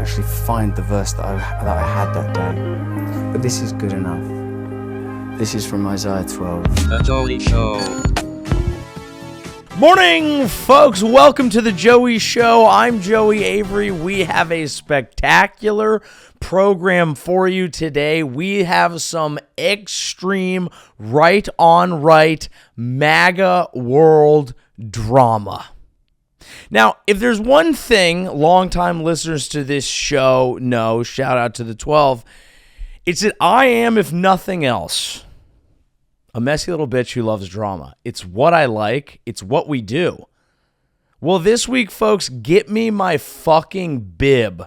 actually find the verse that I had that day. But this is good enough. This is from Isaiah 12. The Joey Show. Morning, folks. Welcome to the Joey Show. I'm Joey Avery. We have a spectacular program for you today. We have some extreme right-on-right MAGA world drama. Now, if there's one thing longtime listeners to this show know, shout out to the 12, it's that I am, if nothing else, a messy little bitch who loves drama. It's what I like. It's what we do. Well, this week, folks, get me my fucking bib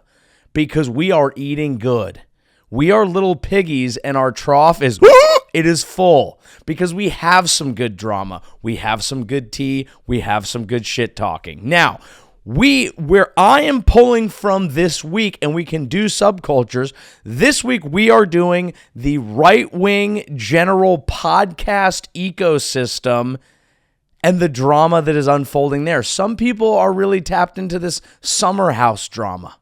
because we are eating good. We are little piggies and our trough is, it is full because we have some good drama. We have some good tea. We have some good shit talking. Now, where I am pulling from this week, and we can do subcultures, this week we are doing the right-wing general podcast ecosystem and the drama that is unfolding there. Some people are really tapped into this summer house drama,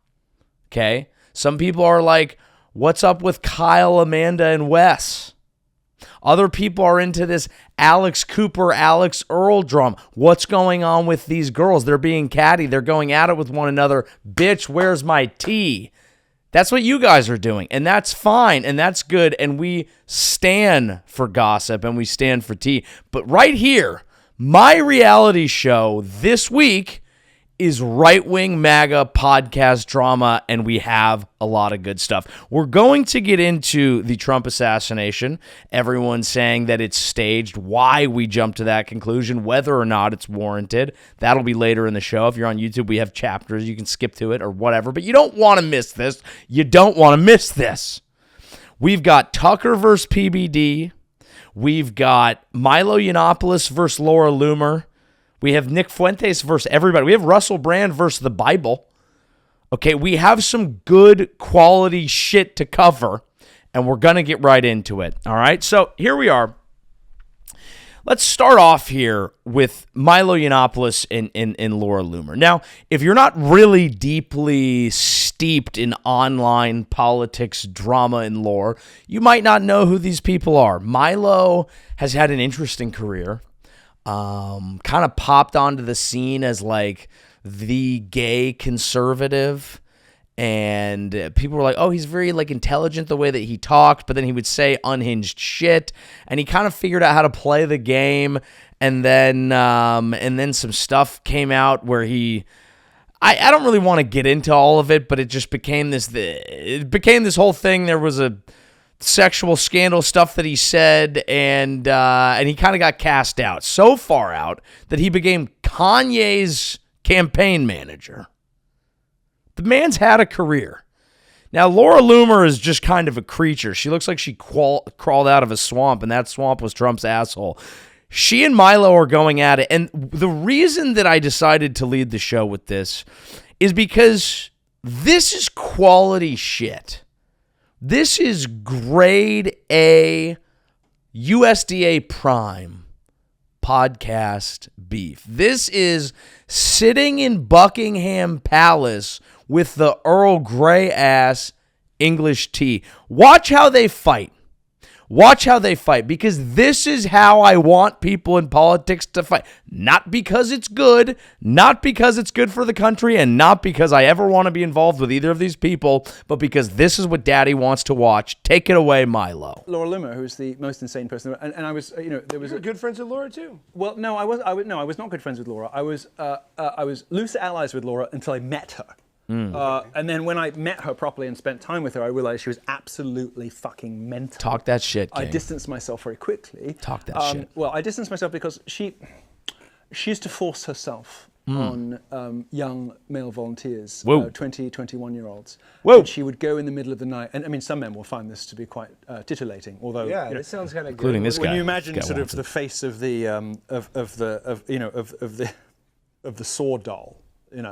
okay? Some people are like, what's up with Kyle, Amanda, and Wes? Other people are into this Alex Cooper, Alex Earl drama. What's going on with these girls? They're being catty. They're going at it with one another. Bitch, where's my tea? That's what you guys are doing, and that's fine, and that's good, and we stand for gossip, and we stand for tea. But right here, my reality show this week is right-wing MAGA podcast drama, and we have a lot of good stuff. We're going to get into the Trump assassination, everyone saying that it's staged, why we jumped to that conclusion, whether or not it's warranted. That'll be later in the show. If you're on YouTube, we have chapters. You can skip to it or whatever, but you don't want to miss this. You don't want to miss this. We've got Tucker versus PBD. We've got Milo Yiannopoulis versus Laura Loomer. We have Nick Fuentes versus everybody. We have Russell Brand versus the Bible. Okay, we have some good quality shit to cover, and we're going to get right into it. All right, so here we are. Let's start off here with Milo Yiannopoulos and Laura Loomer. Now, if you're not really deeply steeped in online politics, drama, and lore, you might not know who these people are. Milo has had an interesting career. Kind of popped onto the scene as like the gay conservative, and people were like, oh, he's very like intelligent the way that he talked, but then he would say unhinged shit, and he kind of figured out how to play the game, and then some stuff came out where I don't really want to get into all of it, but it just became this whole thing. There was a sexual scandal stuff that he said, and he kind of got cast out. So far out that he became Kanye's campaign manager. The man's had a career. Now, Laura Loomer is just kind of a creature. She looks like she crawled out of a swamp, and that swamp was Trump's asshole. She and Milo are going at it, and the reason that I decided to lead the show with this is because this is quality shit. This is grade A USDA Prime podcast beef. This is sitting in Buckingham Palace with the Earl Grey ass English tea. Watch how they fight. Watch how they fight, because this is how I want people in politics to fight. Not because it's good, not because it's good for the country, and not because I ever want to be involved with either of these people, but because this is what Daddy wants to watch. Take it away, Milo. Laura Loomer, who's the most insane person, and I was, there was good friends with Laura too. Well, no, I was not good friends with Laura. I was loose allies with Laura until I met her. And then when I met her properly and spent time with her, I realized she was absolutely fucking mental. Talk that shit, King. I distanced myself very quickly. Talk that shit. Well, I distanced myself because she used to force herself on young male volunteers, 20, 21-year-olds. Whoa. And she would go in the middle of the night, and I mean, some men will find this to be quite titulating. Although, yeah, this sounds kind of good. Including this guy. When you imagine sort of the face of the saw doll.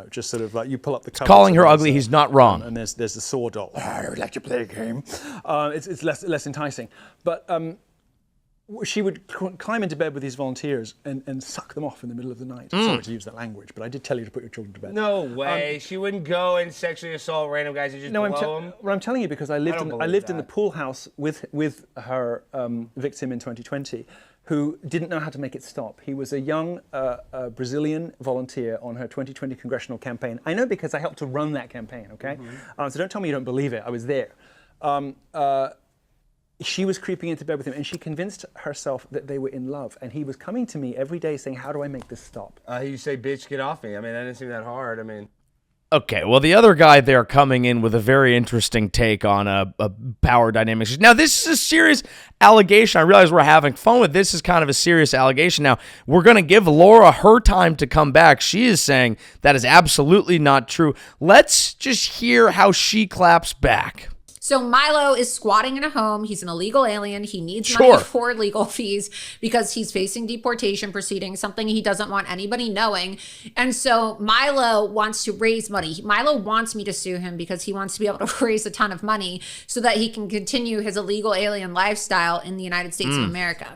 Just sort of like you pull up the cover. Calling her ugly, he's not wrong. And there's the saw doll. I would like to play a game. It's less enticing. But she would climb into bed with these volunteers and suck them off in the middle of the night. Sorry to use that language, but I did tell you to put your children to bed. No way. She wouldn't go and sexually assault random guys and just blow them. Well, I'm telling you because I lived in the pool house with her victim in 2020, who didn't know how to make it stop. He was a young Brazilian volunteer on her 2020 congressional campaign. I know because I helped to run that campaign. Okay, so don't tell me you don't believe it. I was there. She was creeping into bed with him, and she convinced herself that they were in love. And he was coming to me every day saying, "How do I make this stop?" You say, "Bitch, get off me." I mean, that didn't seem that hard. I mean. Okay, well, the other guy there coming in with a very interesting take on a power dynamics. Now, this is a serious allegation. I realize we're having fun with this. Is kind of a serious allegation. Now, we're going to give Laura her time to come back. She is saying that is absolutely not true. Let's just hear how she claps back. So Milo is squatting in a home. He's an illegal alien. He needs money for legal fees because he's facing deportation proceedings, something he doesn't want anybody knowing. And so Milo wants to raise money. Milo wants me to sue him because he wants to be able to raise a ton of money so that he can continue his illegal alien lifestyle in the United States of America.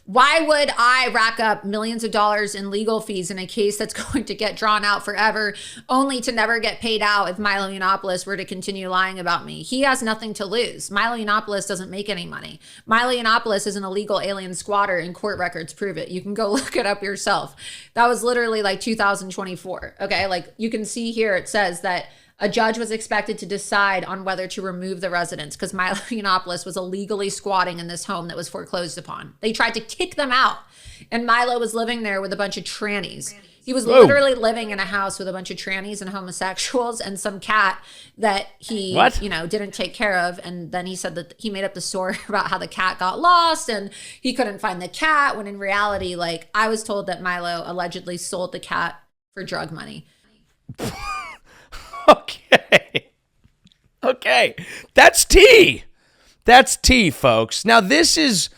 Why would I rack up millions of dollars in legal fees in a case that's going to get drawn out forever, only to never get paid out if Milo Yiannopoulos were to continue lying about me? He has nothing to lose. Milo Yiannopoulos doesn't make any money. Milo Yiannopoulos is an illegal alien squatter, and court records prove it. You can go look it up yourself. That was literally like 2024. Okay, like you can see here, it says that a judge was expected to decide on whether to remove the residents because Milo Yiannopoulos was illegally squatting in this home that was foreclosed upon. They tried to kick them out, and Milo was living there with a bunch of trannies. He was literally living in a house with a bunch of trannies and homosexuals and some cat that he, didn't take care of. And then he said that he made up the story about how the cat got lost and he couldn't find the cat, when in reality, like, I was told that Milo allegedly sold the cat for drug money. Okay. That's tea. That's tea, folks. Now, this is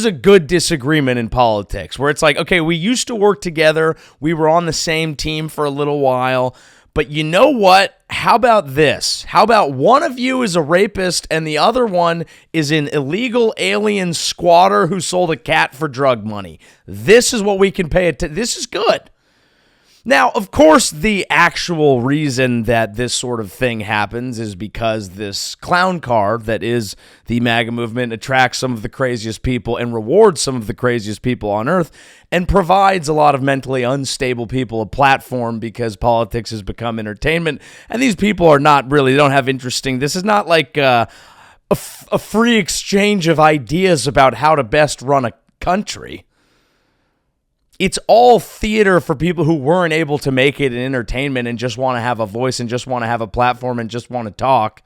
a good disagreement in politics where it's like, okay, we used to work together. We were on the same team for a little while. But you know what? How about this? How about one of you is a rapist and the other one is an illegal alien squatter who sold a cat for drug money? This is what we can pay attention. This is good. Now, of course, the actual reason that this sort of thing happens is because this clown car that is the MAGA movement attracts some of the craziest people and rewards some of the craziest people on earth and provides a lot of mentally unstable people a platform because politics has become entertainment. And these people are not really, they don't have interesting, this is not like a free exchange of ideas about how to best run a country. It's all theater for people who weren't able to make it in entertainment and just want to have a voice and just want to have a platform and just want to talk.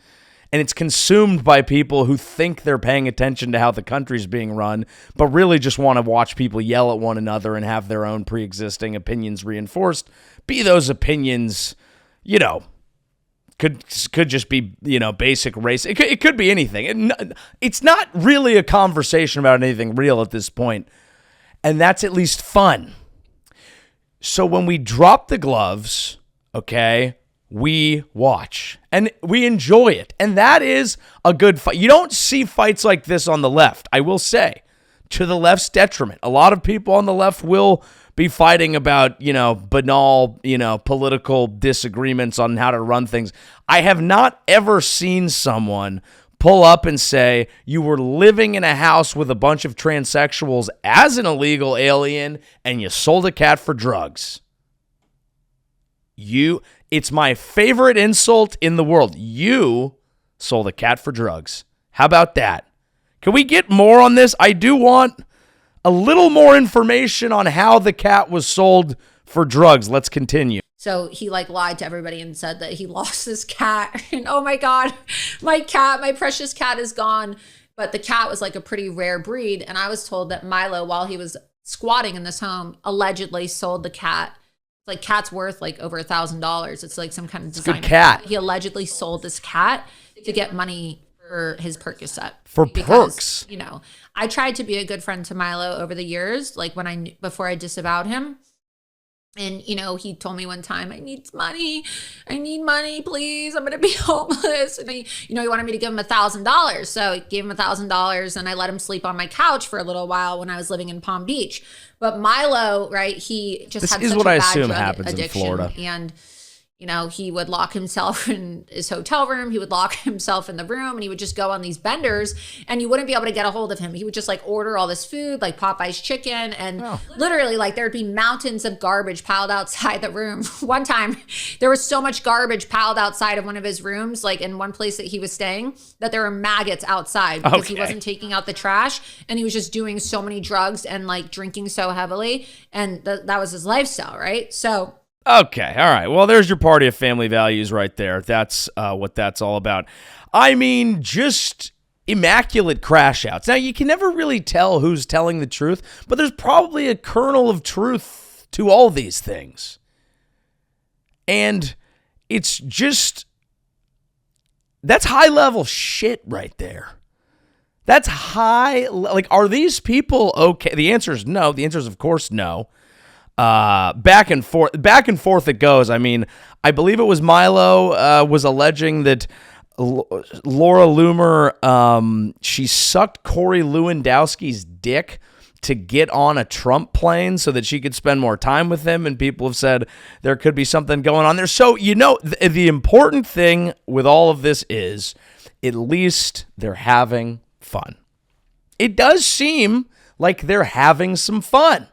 And it's consumed by people who think they're paying attention to how the country's being run, but really just want to watch people yell at one another and have their own pre-existing opinions reinforced. Be those opinions, could just be, basic race. It could be anything. It's not really a conversation about anything real at this point. And that's at least fun. So when we drop the gloves, okay, we watch and we enjoy it. And that is a good fight. You don't see fights like this on the left, I will say, to the left's detriment. A lot of people on the left will be fighting about, banal, political disagreements on how to run things. I have not ever seen someone pull up and say you were living in a house with a bunch of transsexuals as an illegal alien and you sold a cat for drugs. It's my favorite insult in the world. You sold a cat for drugs. How about that? Can we get more on this? I do want a little more information on how the cat was sold for drugs. Let's continue. So he lied to everybody and said that he lost his cat. And oh my God, my precious cat is gone. But the cat was like a pretty rare breed. And I was told that Milo, while he was squatting in this home, allegedly sold the cat. It's like cat's worth like over $1,000. It's like some kind of designer cat. He allegedly sold this cat to get money for his Percocet. Perks. I tried to be a good friend to Milo over the years, like before I disavowed him. And, he told me one time, I need money, please. I'm going to be homeless. And he wanted me to give him $1,000. So I gave him $1,000 and I let him sleep on my couch for a little while when I was living in Palm Beach. But Milo, right, he just had such a bad drug addiction. In Florida. And he would lock himself in his hotel room. He would lock himself in the room and he would just go on these benders and you wouldn't be able to get a hold of him. He would just order all this food, like Popeye's chicken. And literally there'd be mountains of garbage piled outside the room. One time there was so much garbage piled outside of one of his rooms, like in one place that he was staying, that there were maggots outside because he wasn't taking out the trash. And he was just doing so many drugs and drinking so heavily. And that was his lifestyle, right? So... Okay, all right. Well, there's your party of family values right there. That's what that's all about. I mean, just immaculate crash outs. Now, you can never really tell who's telling the truth, but there's probably a kernel of truth to all these things. And it's just, that's high-level shit right there. That's high, are these people okay? The answer is no. The answer is, of course, no. Back and forth it goes. I mean, I believe it was Milo was alleging that Laura Loomer, she sucked Corey Lewandowski's dick to get on a Trump plane so that she could spend more time with him, and people have said there could be something going on there. So, the important thing with all of this is at least they're having fun. It does seem like they're having some fun.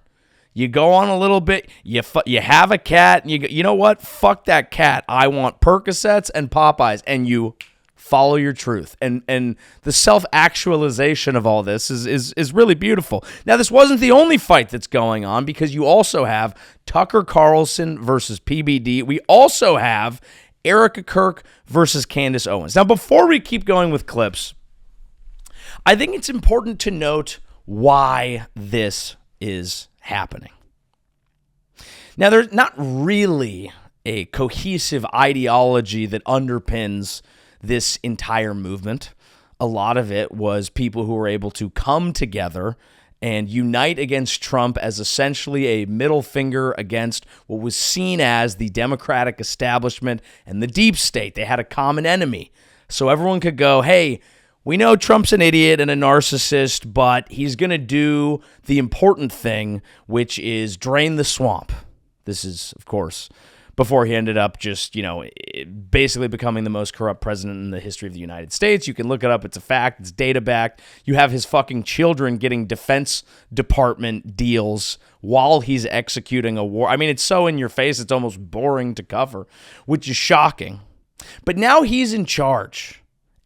You go on a little bit, you have a cat, and you know what? Fuck that cat. I want Percocets and Popeyes, and you follow your truth. And the self-actualization of all this is really beautiful. Now, this wasn't the only fight that's going on, because you also have Tucker Carlson versus PBD. We also have Erika Kirk versus Candace Owens. Now, before we keep going with clips, I think it's important to note why this is happening. Now, there's not really a cohesive ideology that underpins this entire movement. A lot of it was people who were able to come together and unite against Trump as essentially a middle finger against what was seen as the Democratic establishment and the deep state. They had a common enemy. So everyone could go, hey, we know Trump's an idiot and a narcissist, but he's going to do the important thing, which is drain the swamp. This is, of course, before he ended up just, basically becoming the most corrupt president in the history of the United States. You can look it up. It's a fact. It's data-backed. You have his fucking children getting Defense Department deals while he's executing a war. I mean, it's so in your face, it's almost boring to cover, which is shocking. But now he's in charge.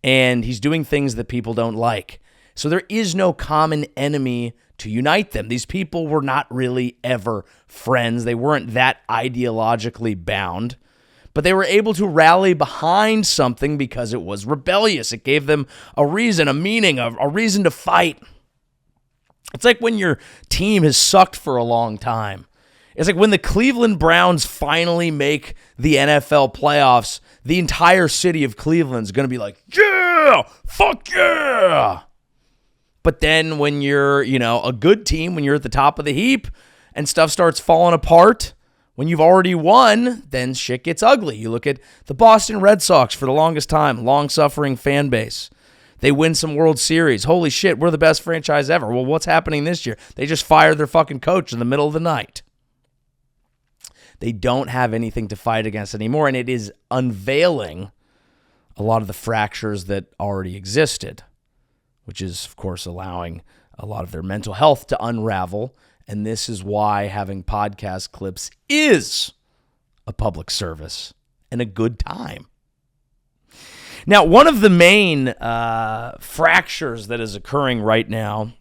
And he's doing things that people don't like. So there is no common enemy to unite them. These people were not really ever friends. They weren't that ideologically bound. But they were able to rally behind something because it was rebellious. It gave them a reason, a meaning, a reason to fight. It's like when your team has sucked for a long time. It's like when the Cleveland Browns finally make the NFL playoffs, the entire city of Cleveland is going to be like, yeah, fuck yeah. But then when you're, a good team, when you're at the top of the heap and stuff starts falling apart, when you've already won, then shit gets ugly. You look at the Boston Red Sox for the longest time, long-suffering fan base. They win some World Series. Holy shit, we're the best franchise ever. Well, what's happening this year? They just fired their fucking coach in the middle of the night. They don't have anything to fight against anymore, and it is unveiling a lot of the fractures that already existed, which is, of course, allowing a lot of their mental health to unravel, and this is why having podcast clips is a public service and a good time. Now, one of the main fractures that is occurring right now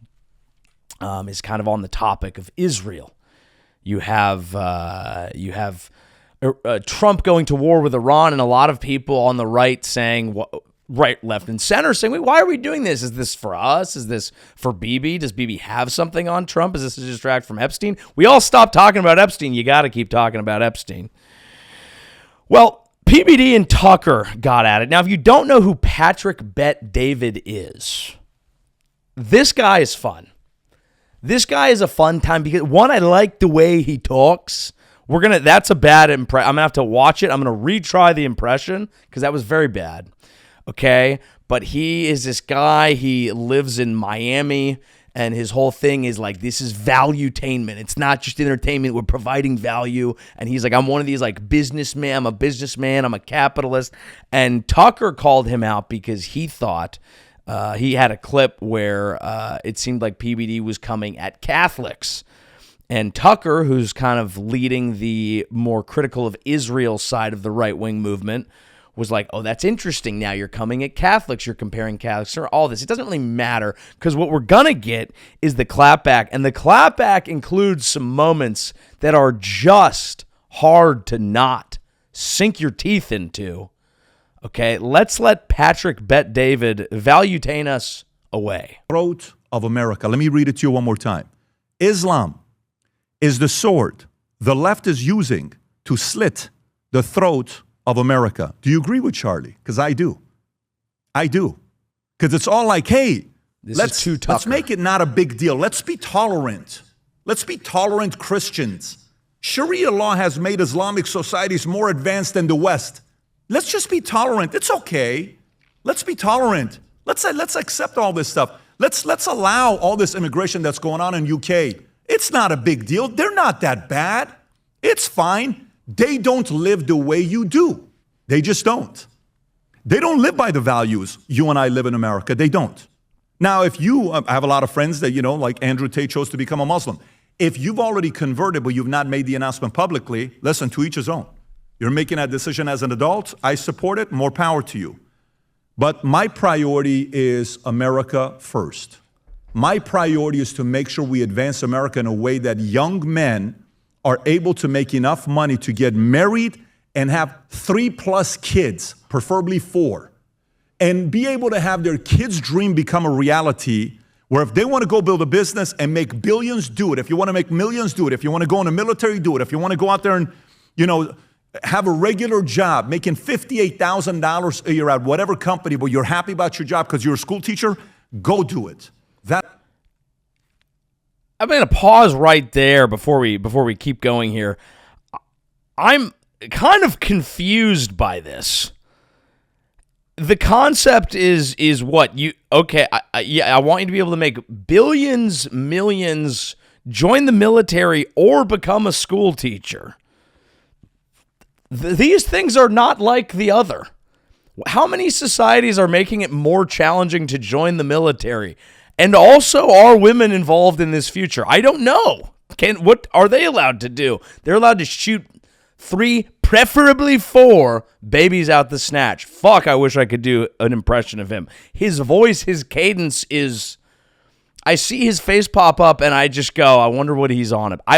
is kind of on the topic of Israel. You have Trump going to war with Iran, and a lot of people on the right saying, right, left, and center saying, wait, why are we doing this? Is this for us? Is this for Bibi? Does Bibi have something on Trump? Is this to distract from Epstein? We all stopped talking about Epstein. You got to keep talking about Epstein. Well, PBD and Tucker got at it. Now, if you don't know who Patrick Bet David is, this guy is fun. This guy is a fun time because, one, I like the way he talks That's a bad impression. I'm going to have to watch it. I'm going to retry the impression because that was very bad. Okay. But he is this guy. He lives in Miami. And his whole thing is like, this is ValueTainment. It's not just entertainment. We're providing value. And he's like, I'm one of these like businessmen. I'm a businessman. I'm a capitalist. And Tucker called him out because he thought he had a clip where it seemed like PBD was coming at Catholics. And Tucker, who's kind of leading the more critical of Israel side of the right-wing movement, was like, oh, that's interesting. Now you're coming at Catholics. You're comparing Catholics or all this. It doesn't really matter because what we're going to get is the clapback. And the clapback includes some moments that are just hard to not sink your teeth into. Okay, let's let Patrick Bet David ValueTaint us away. Throat of America. Let me read it to you one more time. Islam is the sword the left is using to slit the throat of America. Do you agree with Charlie? Because I do. I do. Because it's all like, hey, let's make it not a big deal. Let's be tolerant. Let's be tolerant Christians. Sharia law has made Islamic societies more advanced than the West. Let's just be tolerant. It's okay. Let's be tolerant. Let's accept all this stuff. Let's allow all this immigration that's going on in UK. It's not a big deal. They're not that bad. It's fine. They don't live the way you do. They just don't. They don't live by the values you and I live in America. They don't. Now, if you, I have a lot of friends that, like Andrew Tate chose to become a Muslim. If you've already converted, but you've not made the announcement publicly, listen, to each his own. You're making that decision as an adult. I support it. More power to you. But my priority is America first. My priority is to make sure we advance America in a way that young men are able to make enough money to get married and have 3+ kids, preferably 4, and be able to have their kids' dream become a reality where if they want to go build a business and make billions, do it. If you want to make millions, do it. If you want to go in the military, do it. If you want to go out there and, have a regular job, making $58,000 a year at whatever company, but you're happy about your job because you're a school teacher, go do it. I'm going to pause right there before we keep going here. I'm kind of confused by this. The concept is what you okay? I want you to be able to make billions, millions, join the military, or become a school teacher. These things are not like the other. How many societies are making it more challenging to join the military? And also, are women involved in this future? I don't know. What are they allowed to do? They're allowed to shoot 3, preferably 4 babies out the snatch. Fuck, I wish I could do an impression of him. His voice, his cadence is... I see his face pop up and I just go, I wonder what he's on. I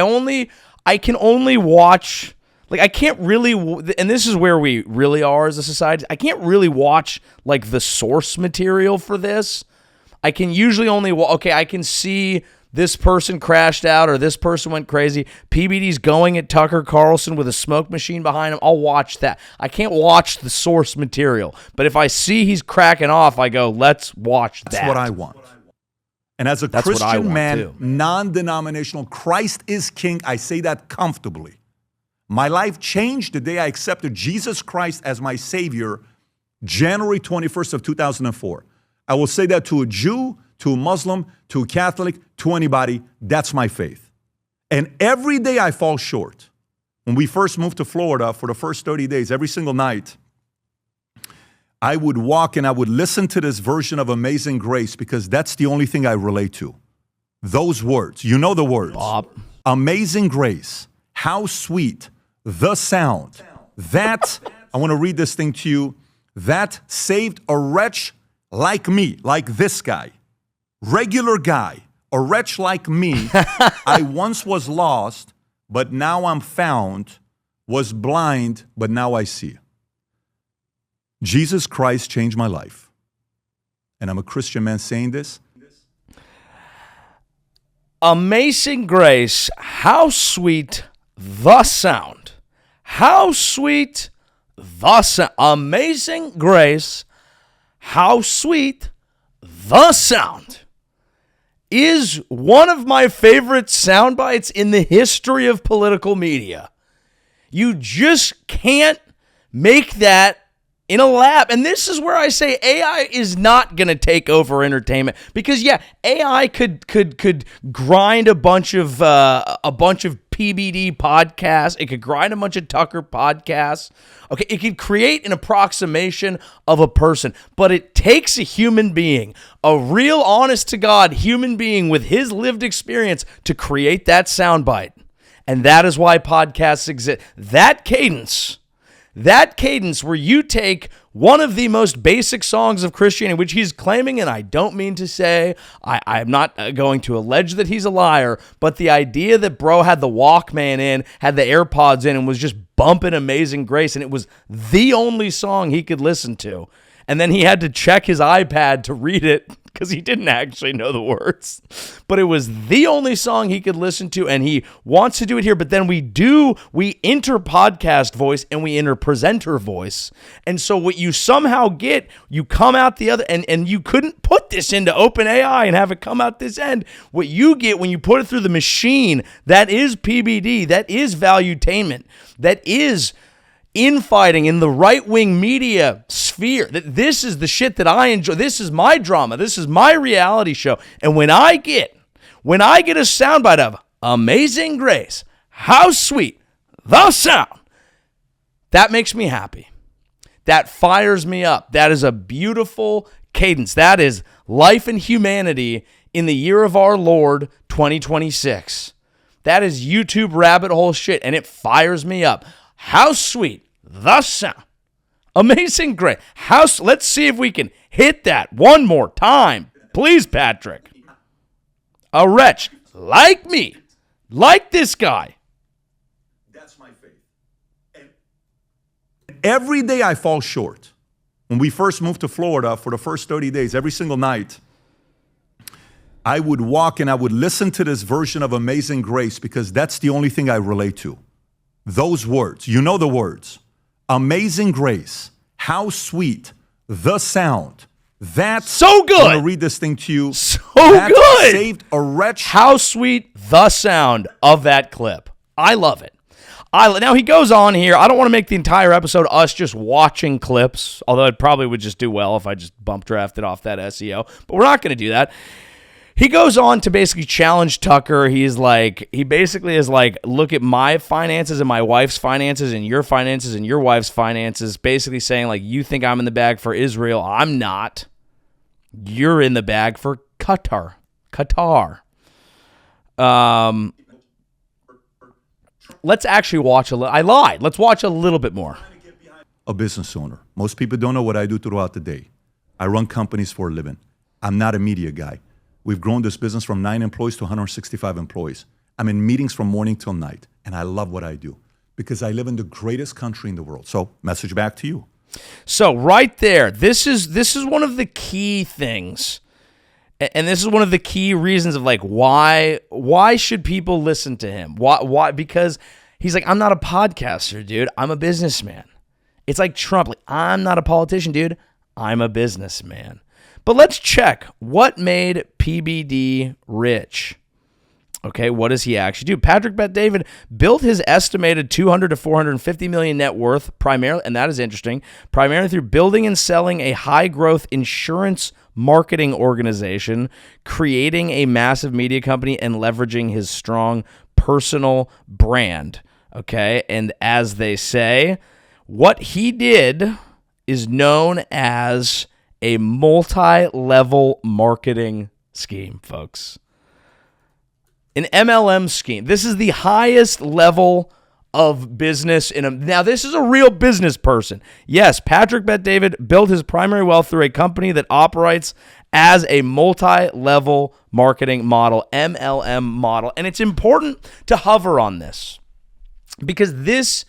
can only watch... Like, I can't really... And this is where we really are as a society. I can't really watch, like, the source material for this. I can usually only, I can see this person crashed out or this person went crazy. PBD's going at Tucker Carlson with a smoke machine behind him. I'll watch that. I can't watch the source material. But if I see he's cracking off, I go, let's watch that. That's what I want. And as a Christian man, non-denominational, Christ is king. I say that comfortably. My life changed the day I accepted Jesus Christ as my Savior, January 21st of 2004. I will say that to a Jew, to a Muslim, to a Catholic, to anybody. That's my faith. And every day I fall short. When we first moved to Florida for the first 30 days, every single night, I would walk and I would listen to this version of Amazing Grace because that's the only thing I relate to. Those words. You know the words. Bob. Amazing grace. How sweet the sound. That, I want to read this thing to you, that saved a wretch like me, like this guy, regular guy, a wretch like me. I once was lost, but now I'm found, was blind, but now I see. Jesus Christ changed my life. And I'm a Christian man saying this. Amazing grace, how sweet the sound. How sweet the sound. Amazing grace, how sweet the sound is one of my favorite sound bites in the history of political media. You just can't make that in a lab. And this is where I say AI is not going to take over entertainment, because yeah, AI could grind a bunch of PBD podcasts. It could grind a bunch of Tucker podcasts. Okay, it could create an approximation of a person, but it takes a human being, a real honest to God human being with his lived experience, to create that soundbite. And that is why podcasts exist. That cadence where you take one of the most basic songs of Christianity, which he's claiming, and I don't mean to say, I'm not going to allege that he's a liar, but the idea that bro had the Walkman in, had the AirPods in, and was just bumping Amazing Grace, and it was the only song he could listen to. And then he had to check his iPad to read it because he didn't actually know the words. But it was the only song he could listen to, and he wants to do it here. But then we enter podcast voice and we enter presenter voice. And so what you somehow get, you come out the other, and you couldn't put this into OpenAI and have it come out this end. What you get when you put it through the machine, that is PBD, that is ValueTainment, that is infighting in the right-wing media sphere. That this is the shit that I enjoy. This is my drama. This is my reality show. And when I get a soundbite of Amazing Grace, how sweet the sound, that makes me happy. That fires me up. That is a beautiful cadence. That is life and humanity in the year of our Lord 2026. That is YouTube rabbit hole shit, and it fires me up. How sweet the sound. Amazing Grace. Let's see if we can hit that one more time. Please, Patrick. A wretch like me, like this guy. That's my faith. And every day I fall short. When we first moved to Florida, for the first 30 days, every single night, I would walk and I would listen to this version of Amazing Grace, because that's the only thing I relate to. Those words, you know the words. Amazing Grace, how sweet the sound. That's so good. I'm going to read this thing to you. So that good. Saved a wretch. How sweet the sound of that clip. I love it. Now he goes on here. I don't want to make the entire episode us just watching clips, although it probably would just do well if I just bump drafted off that SEO, but we're not going to do that. He goes on to basically challenge Tucker. He basically is like, look at my finances and my wife's finances and your wife's finances, basically saying, like, you think I'm in the bag for Israel. I'm not. You're in the bag for Qatar. Let's actually watch I lied. Let's watch a little bit more. A business owner. Most people don't know what I do throughout the day. I run companies for a living. I'm not a media guy. We've grown this business from 9 employees to 165 employees. I'm in meetings from morning till night, and I love what I do because I live in the greatest country in the world. So, message back to you. So, right there, this is one of the key things, and this is one of the key reasons of like why should people listen to him? Why? Because he's like, I'm not a podcaster, dude. I'm a businessman. It's like Trump. Like, I'm not a politician, dude. I'm a businessman. But let's check what made PBD rich. Okay, what does he actually do? Patrick Bet-David built his estimated 200 to 450 million net worth primarily, and that is interesting, primarily through building and selling a high-growth insurance marketing organization, creating a massive media company, and leveraging his strong personal brand. Okay, and as they say, what he did is known as a multi-level marketing scheme, folks. An MLM scheme. This is the highest level of business now this is a real business person. Yes, Patrick Bet-David built his primary wealth through a company that operates as a multi-level marketing model, MLM model. And it's important to hover on this because this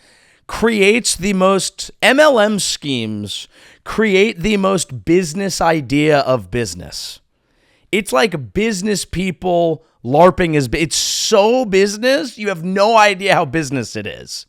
creates the most MLM schemes create the most business idea of business. It's like business people LARPing it's so business, you have no idea how business it is.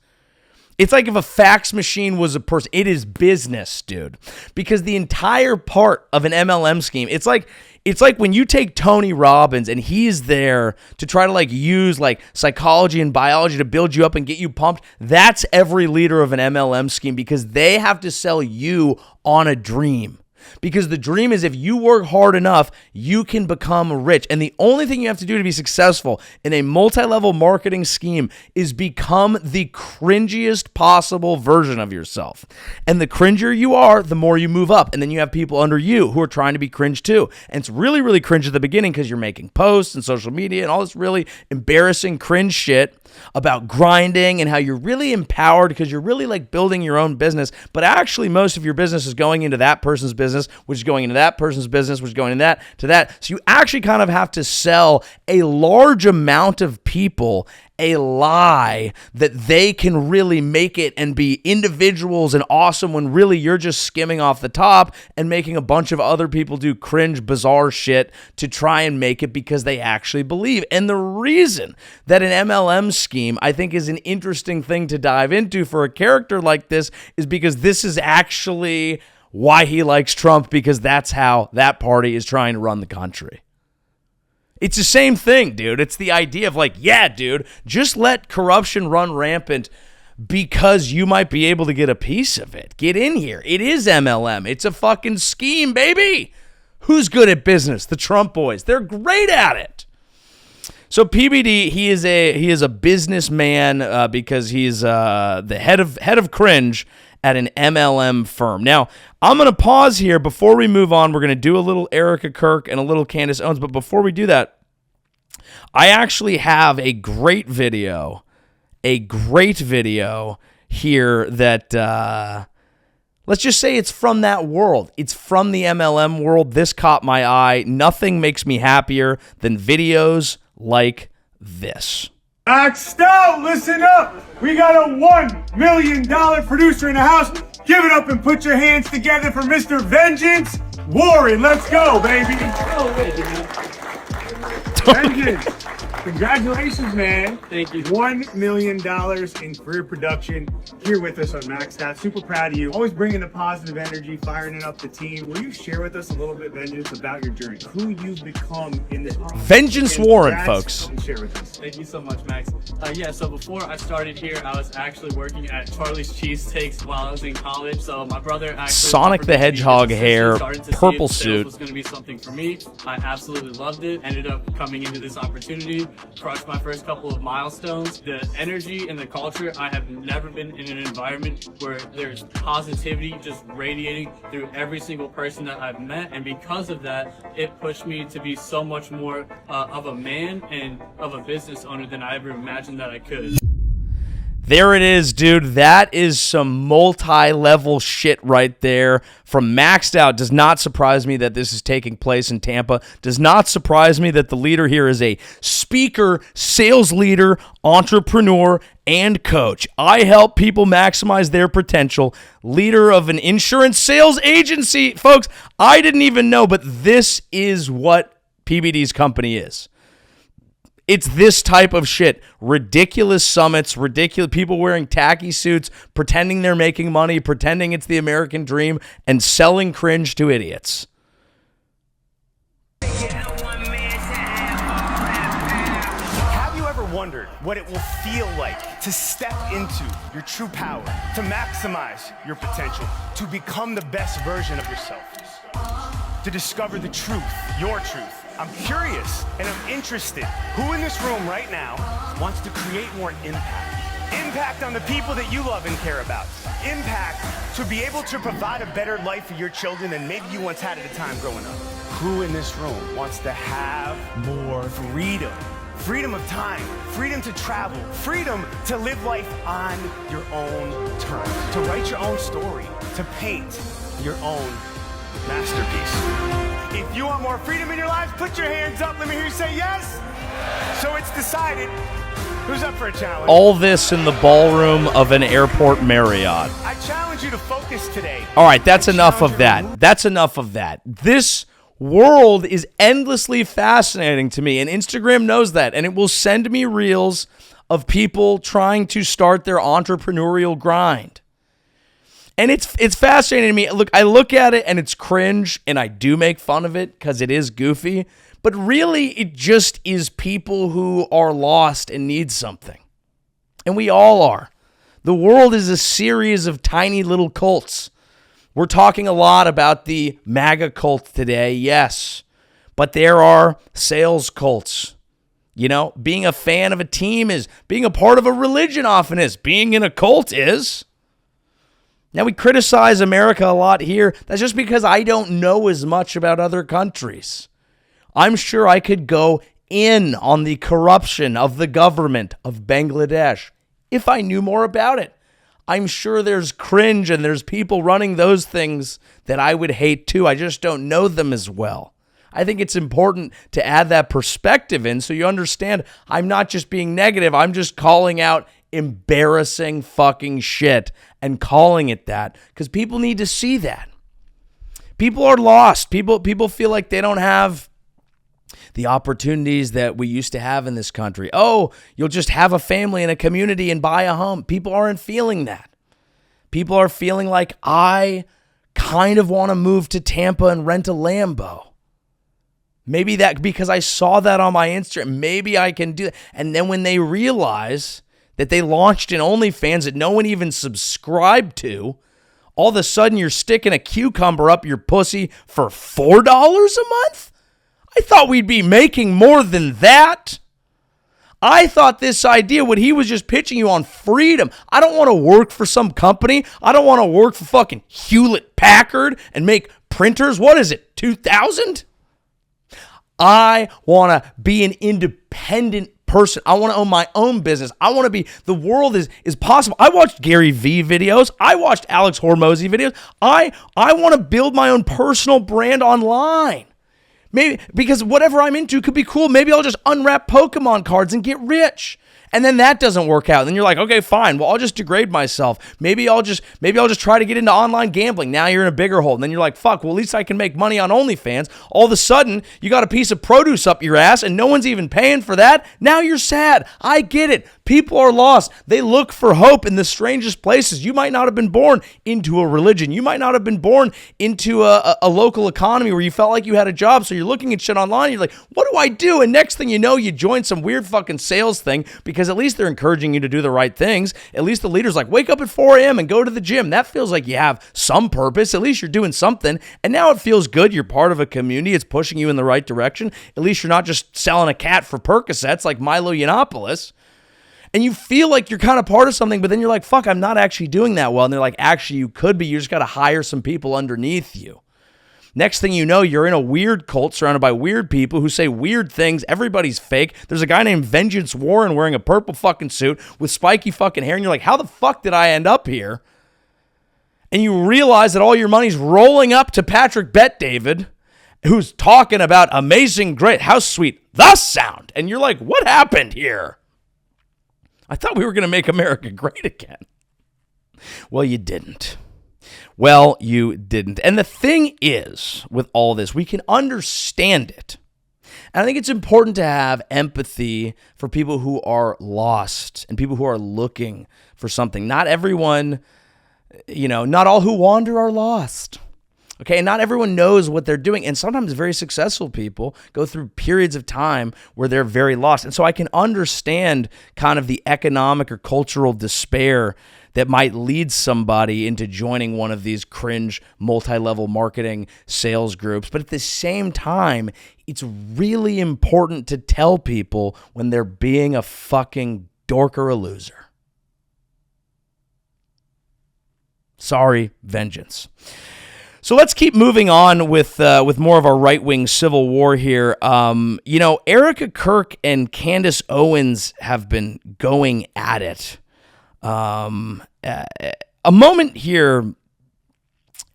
It's like if a fax machine was a person. It is business, dude. Because the entire part of an MLM scheme, it's like It's like when you take Tony Robbins and he's there to try to like use like psychology and biology to build you up and get you pumped. That's every leader of an MLM scheme, because they have to sell you on a dream. Because the dream is, if you work hard enough, you can become rich. And the only thing you have to do to be successful in a multi-level marketing scheme is become the cringiest possible version of yourself. And the cringier you are, the more you move up. And then you have people under you who are trying to be cringe too. And it's really, really cringe at the beginning because you're making posts and social media and all this really embarrassing cringe shit about grinding and how you're really empowered because you're really like building your own business. But actually, most of your business is going into that person's business, which is going into that person's business, which is going into that to that. So you actually kind of have to sell a large amount of people a lie that they can really make it and be individuals and awesome, when really you're just skimming off the top and making a bunch of other people do cringe, bizarre shit to try and make it because they actually believe. And the reason that an MLM scheme, I think, is an interesting thing to dive into for a character like this is because this is actually why he likes Trump, because that's how that party is trying to run the country. It's the same thing, dude. It's the idea of like, yeah, dude, just let corruption run rampant because you might be able to get a piece of it. Get in here. It is MLM. It's a fucking scheme, baby. Who's good at business? The Trump boys. They're great at it. So PBD, he is a businessman because he's the head of cringe at an MLM firm. Now, I'm going to pause here before we move on. We're going to do a little Erika, Kirk, and a little Candace, Owens. But before we do that, I actually have a great video here that, let's just say it's from that world. It's from the MLM world. This caught my eye. Nothing makes me happier than videos like this. Maxed out, listen up. We got a $1 million producer in the house. Give it up and put your hands together for Mr. Vengeance Warren. Let's go, baby. Vengeance. Congratulations, man. Thank you. $1 million in career production here with us on Maxed Out. Super proud of you. Always bringing the positive energy, firing up the team. Will you share with us a little bit, Vengeance, about your journey? Who you've become in this process? Vengeance Warren, folks. Share with us. Thank you so much, Max. So before I started here, I was actually working at Charlie's Cheesesteaks while I was in college. So my brother actually Sonic the Hedgehog hair, purple suit. Was going to be something for me. I absolutely loved it. Ended up coming into this opportunity. Crushed my first couple of milestones. The energy and the culture, I have never been in an environment where there's positivity just radiating through every single person that I've met, and because of that, it pushed me to be so much more of a man and of a business owner than I ever imagined that I could. There it is, dude. That is some multi-level shit right there. From Maxed Out, does not surprise me that this is taking place in Tampa. Does not surprise me that the leader here is a speaker, sales leader, entrepreneur, and coach. I help people maximize their potential. Leader of an insurance sales agency. Folks, I didn't even know, but this is what PBD's company is. It's this type of shit. Ridiculous summits, ridiculous people wearing tacky suits, pretending they're making money, pretending it's the American dream, and selling cringe to idiots. Have you ever wondered what it will feel like to step into your true power, to maximize your potential, to become the best version of yourself, to discover the truth, your truth? I'm curious and I'm interested. Who in this room right now wants to create more impact? Impact on the people that you love and care about. Impact to be able to provide a better life for your children than maybe you once had at a time growing up. Who in this room wants to have more freedom? Freedom of time, freedom to travel, freedom to live life on your own terms, to write your own story, to paint your own masterpiece. If you want more freedom in your lives, put your hands up. Let me hear you say yes. So it's decided. Who's up for a challenge? All this in the ballroom of an airport Marriott. I challenge you to focus today. All right, that's enough of that. That's enough of that. This world is endlessly fascinating to me, and Instagram knows that, and it will send me reels of people trying to start their entrepreneurial grind. And it's fascinating to me. Look, I look at it and it's cringe, and I do make fun of it because it is goofy. But really, it just is people who are lost and need something. And we all are. The world is a series of tiny little cults. We're talking a lot about the MAGA cult today, yes. But there are sales cults. You know, being a fan of a team is. Being a part of a religion often is. Being in a cult is. Now, we criticize America a lot here. That's just because I don't know as much about other countries. I'm sure I could go in on the corruption of the government of Bangladesh if I knew more about it. I'm sure there's cringe and there's people running those things that I would hate too. I just don't know them as well. I think it's important to add that perspective in so you understand I'm not just being negative. I'm just calling out embarrassing fucking shit and calling it that because people need to see that. People are lost. People feel like they don't have the opportunities that we used to have in this country. Oh, you'll just have a family and a community and buy a home. People aren't feeling that. People are feeling like I kind of want to move to Tampa and rent a Lambo. Maybe that because I saw that on my Instagram. Maybe I can do that. And then when they realize that they launched an OnlyFans that no one even subscribed to, all of a sudden you're sticking a cucumber up your pussy for $4 a month? I thought we'd be making more than that. I thought this idea, what he was just pitching you on freedom. I don't want to work for some company. I don't want to work for fucking Hewlett Packard and make printers. What is it, 2000? I want to be an independent person. I want to own my own business. I want to be, the world is possible. I watched Gary Vee videos. I watched Alex Hormozy videos. I want to build my own personal brand online. Maybe because whatever I'm into could be cool. Maybe I'll just unwrap Pokemon cards and get rich. And then that doesn't work out. Then you're like, okay, fine. Well, I'll just degrade myself. Maybe I'll just try to get into online gambling. Now you're in a bigger hole. And then you're like, fuck, well, at least I can make money on OnlyFans. All of a sudden, you got a piece of produce up your ass and no one's even paying for that. Now you're sad. I get it. People are lost. They look for hope in the strangest places. You might not have been born into a religion. You might not have been born into a local economy where you felt like you had a job. So you're looking at shit online. You're like, what do I do? And next thing you know, you join some weird fucking sales thing because at least they're encouraging you to do the right things. At least the leader's like, wake up at 4 a.m. and go to the gym. That feels like you have some purpose. At least you're doing something. And now it feels good. You're part of a community. It's pushing you in the right direction. At least you're not just selling a cat for Percocets like Milo Yiannopoulos. And you feel like you're kind of part of something, but then you're like, fuck, I'm not actually doing that well. And they're like, actually, you could be. You just got to hire some people underneath you. Next thing you know, you're in a weird cult surrounded by weird people who say weird things. Everybody's fake. There's a guy named Vengeance Warren wearing a purple fucking suit with spiky fucking hair. And you're like, how the fuck did I end up here? And you realize that all your money's rolling up to Patrick Bet-David, who's talking about amazing, great, how sweet the sound. And you're like, what happened here? I thought we were going to make America great again. Well, you didn't. And the thing is, with all this, we can understand it. And I think it's important to have empathy for people who are lost and people who are looking for something. Not everyone, not all who wander are lost. Okay, and not everyone knows what they're doing. And sometimes very successful people go through periods of time where they're very lost. And so I can understand kind of the economic or cultural despair that might lead somebody into joining one of these cringe multi-level marketing sales groups. But at the same time, it's really important to tell people when they're being a fucking dork or a loser. Sorry, vengeance. So let's keep moving on with more of our right-wing civil war here. Erika, Kirk, and Candace Owens have been going at it. A moment here,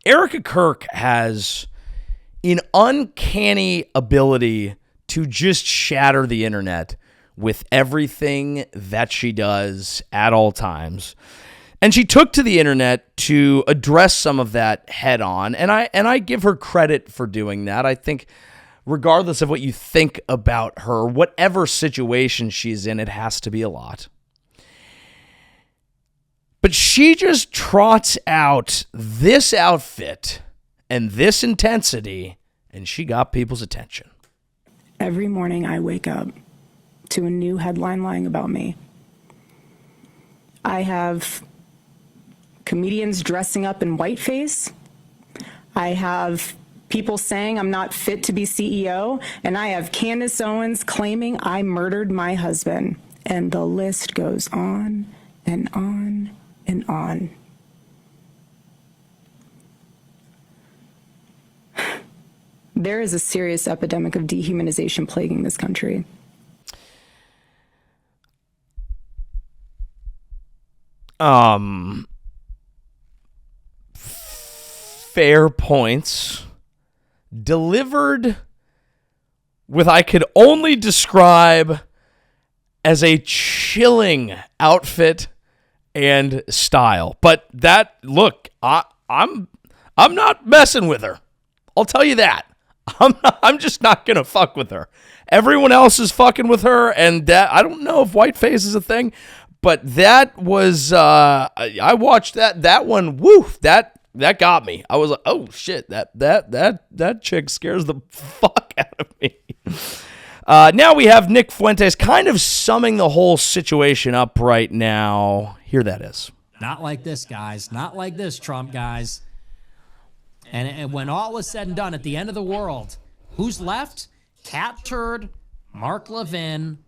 Erika Kirk has an uncanny ability to just shatter the internet with everything that she does at all times. And she took to the internet to address some of that head on. And I give her credit for doing that. I think regardless of what you think about her, whatever situation she's in, it has to be a lot. But she just trots out this outfit and this intensity, and she got people's attention. Every morning I wake up to a new headline lying about me. I have comedians dressing up in whiteface. I have people saying I'm not fit to be CEO. And I have Candace Owens claiming I murdered my husband. And the list goes on and on and on. There is a serious epidemic of dehumanization plaguing this country. Fair points. Delivered with, I could only describe as a chilling outfit and style. But that, look, I'm not messing with her. I'll tell you that. I'm just not gonna fuck with her. Everyone else is fucking with her, and that, I don't know if whiteface is a thing, but that was I watched that one. Woo, that got me. I was like, oh shit, that chick scares the fuck out of me. Now we have Nick Fuentes kind of summing the whole situation up right now. Here that is. Not like this, guys. Not like this, Trump guys. And when all is said and done, at the end of the world, who's left? Cat Turd, Mark Levin,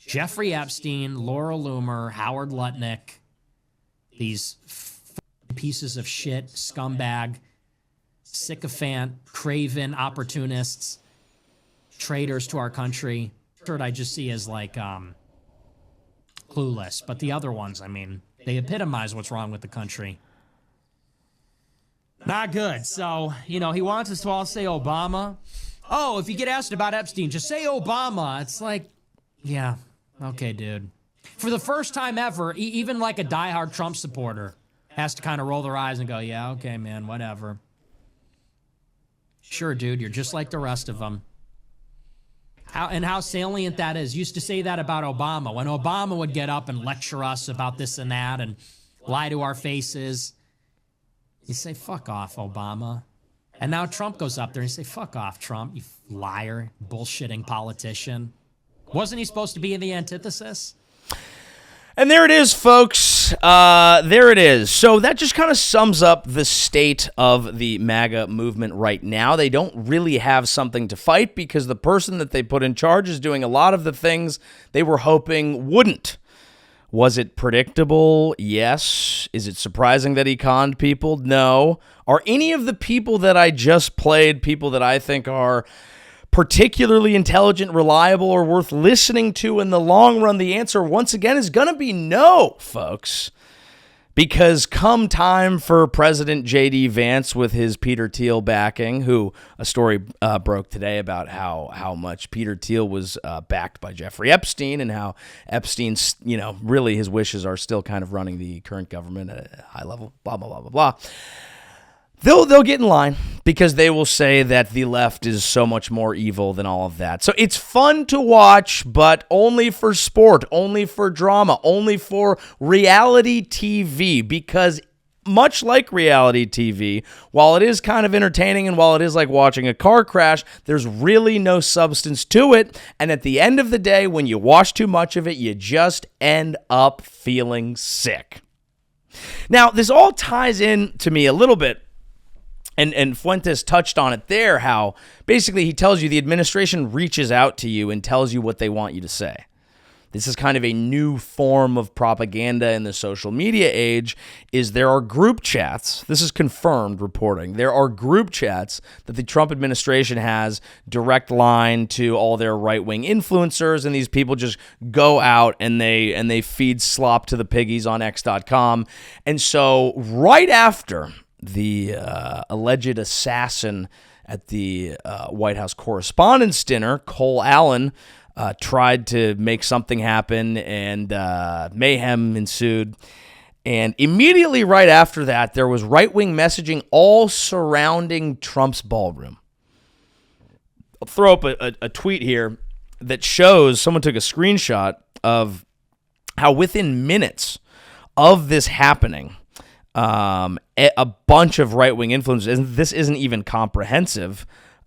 Jeffrey Epstein, Laura Loomer, Howard Lutnick, these pieces of shit, scumbag, sycophant, craven opportunists, traitors to our country. Turd I just see as like clueless. But the other ones, I mean, they epitomize what's wrong with the country. Not good. So, he wants us to all say Obama. Oh, if you get asked about Epstein, just say Obama. It's like, yeah, okay, dude. For the first time ever, even like a diehard Trump supporter has to kind of roll their eyes and go, yeah, okay, man, whatever. Sure, dude, you're just like the rest of them. How salient that is. Used to say that about Obama. When Obama would get up and lecture us about this and that and lie to our faces, you say, fuck off, Obama. And now Trump goes up there and you say, fuck off, Trump, you liar, bullshitting politician. Wasn't he supposed to be in the antithesis? And there it is, folks. There it is. So that just kind of sums up the state of the MAGA movement right now. They don't really have something to fight because the person that they put in charge is doing a lot of the things they were hoping wouldn't. Was it predictable? Yes. Is it surprising that he conned people? No. Are any of the people that I just played people that I think are particularly intelligent, reliable, or worth listening to in the long run? The answer, once again, is going to be no, folks. Because come time for President J.D. Vance with his Peter Thiel backing, who a story broke today about how much Peter Thiel was backed by Jeffrey Epstein and how Epstein's, really his wishes are still kind of running the current government at a high level, blah, blah, blah, blah, blah. They'll get in line because they will say that the left is so much more evil than all of that. So it's fun to watch, but only for sport, only for drama, only for reality TV, because much like reality TV, while it is kind of entertaining and while it is like watching a car crash, there's really no substance to it. And at the end of the day, when you watch too much of it, you just end up feeling sick. Now, this all ties in to me a little bit. And Fuentes touched on it there, how basically he tells you the administration reaches out to you and tells you what they want you to say. This is kind of a new form of propaganda in the social media age, is there are group chats. This is confirmed reporting. There are group chats that the Trump administration has direct line to all their right-wing influencers, and these people just go out and they feed slop to the piggies on X.com. And so right after the alleged assassin at the White House Correspondents Dinner, Cole Allen, tried to make something happen, and mayhem ensued. And immediately right after that, there was right-wing messaging all surrounding Trump's ballroom. I'll throw up a tweet here that shows, someone took a screenshot of how within minutes of this happening, a bunch of right-wing influencers, and this isn't even comprehensive,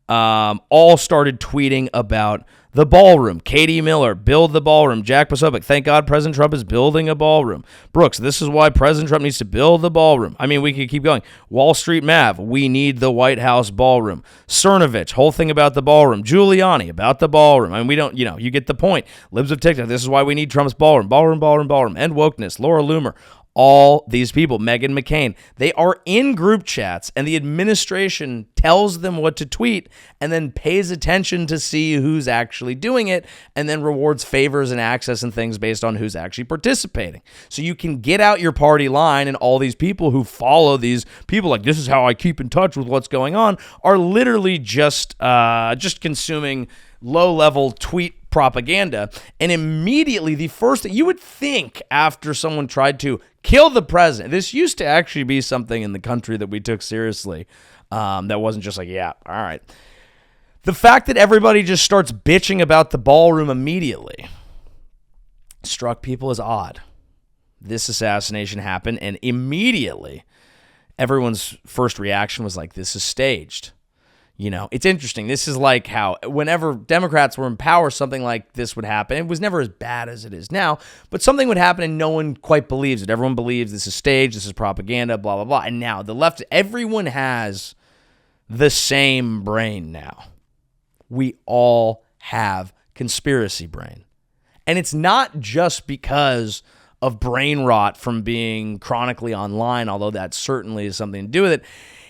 all started tweeting about the ballroom. Katie Miller, build the ballroom. Jack Posobiec, thank God President Trump is building a ballroom. Brooks, this is why President Trump needs to build the ballroom. I mean, we could keep going. Wall Street Mav, we need the White House ballroom. Cernovich, whole thing about the ballroom. Giuliani, about the ballroom. I mean, we don't, you get the point. Libs of TikTok, this is why we need Trump's ballroom. Ballroom. End wokeness. Laura Loomer. All these people, Meghan McCain, they are in group chats, and the administration tells them what to tweet and then pays attention to see who's actually doing it and then rewards favors and access and things based on who's actually participating. So you can get out your party line, and all these people who follow these people, like, this is how I keep in touch with what's going on, are literally just consuming low-level tweet propaganda. And immediately, the first thing you would think after someone tried to kill the president, this used to actually be something in the country that we took seriously, that wasn't just like, yeah, all right. The fact that everybody just starts bitching about the ballroom immediately struck people as odd. This assassination happened, and immediately everyone's first reaction was like, this is staged. It's interesting. This is like how whenever Democrats were in power, something like this would happen. It was never as bad as it is now, but something would happen and no one quite believes it. Everyone believes this is staged, this is propaganda, blah, blah, blah. And now the left, everyone has the same brain now. We all have conspiracy brain. And it's not just because of brain rot from being chronically online, although that certainly is something to do with it.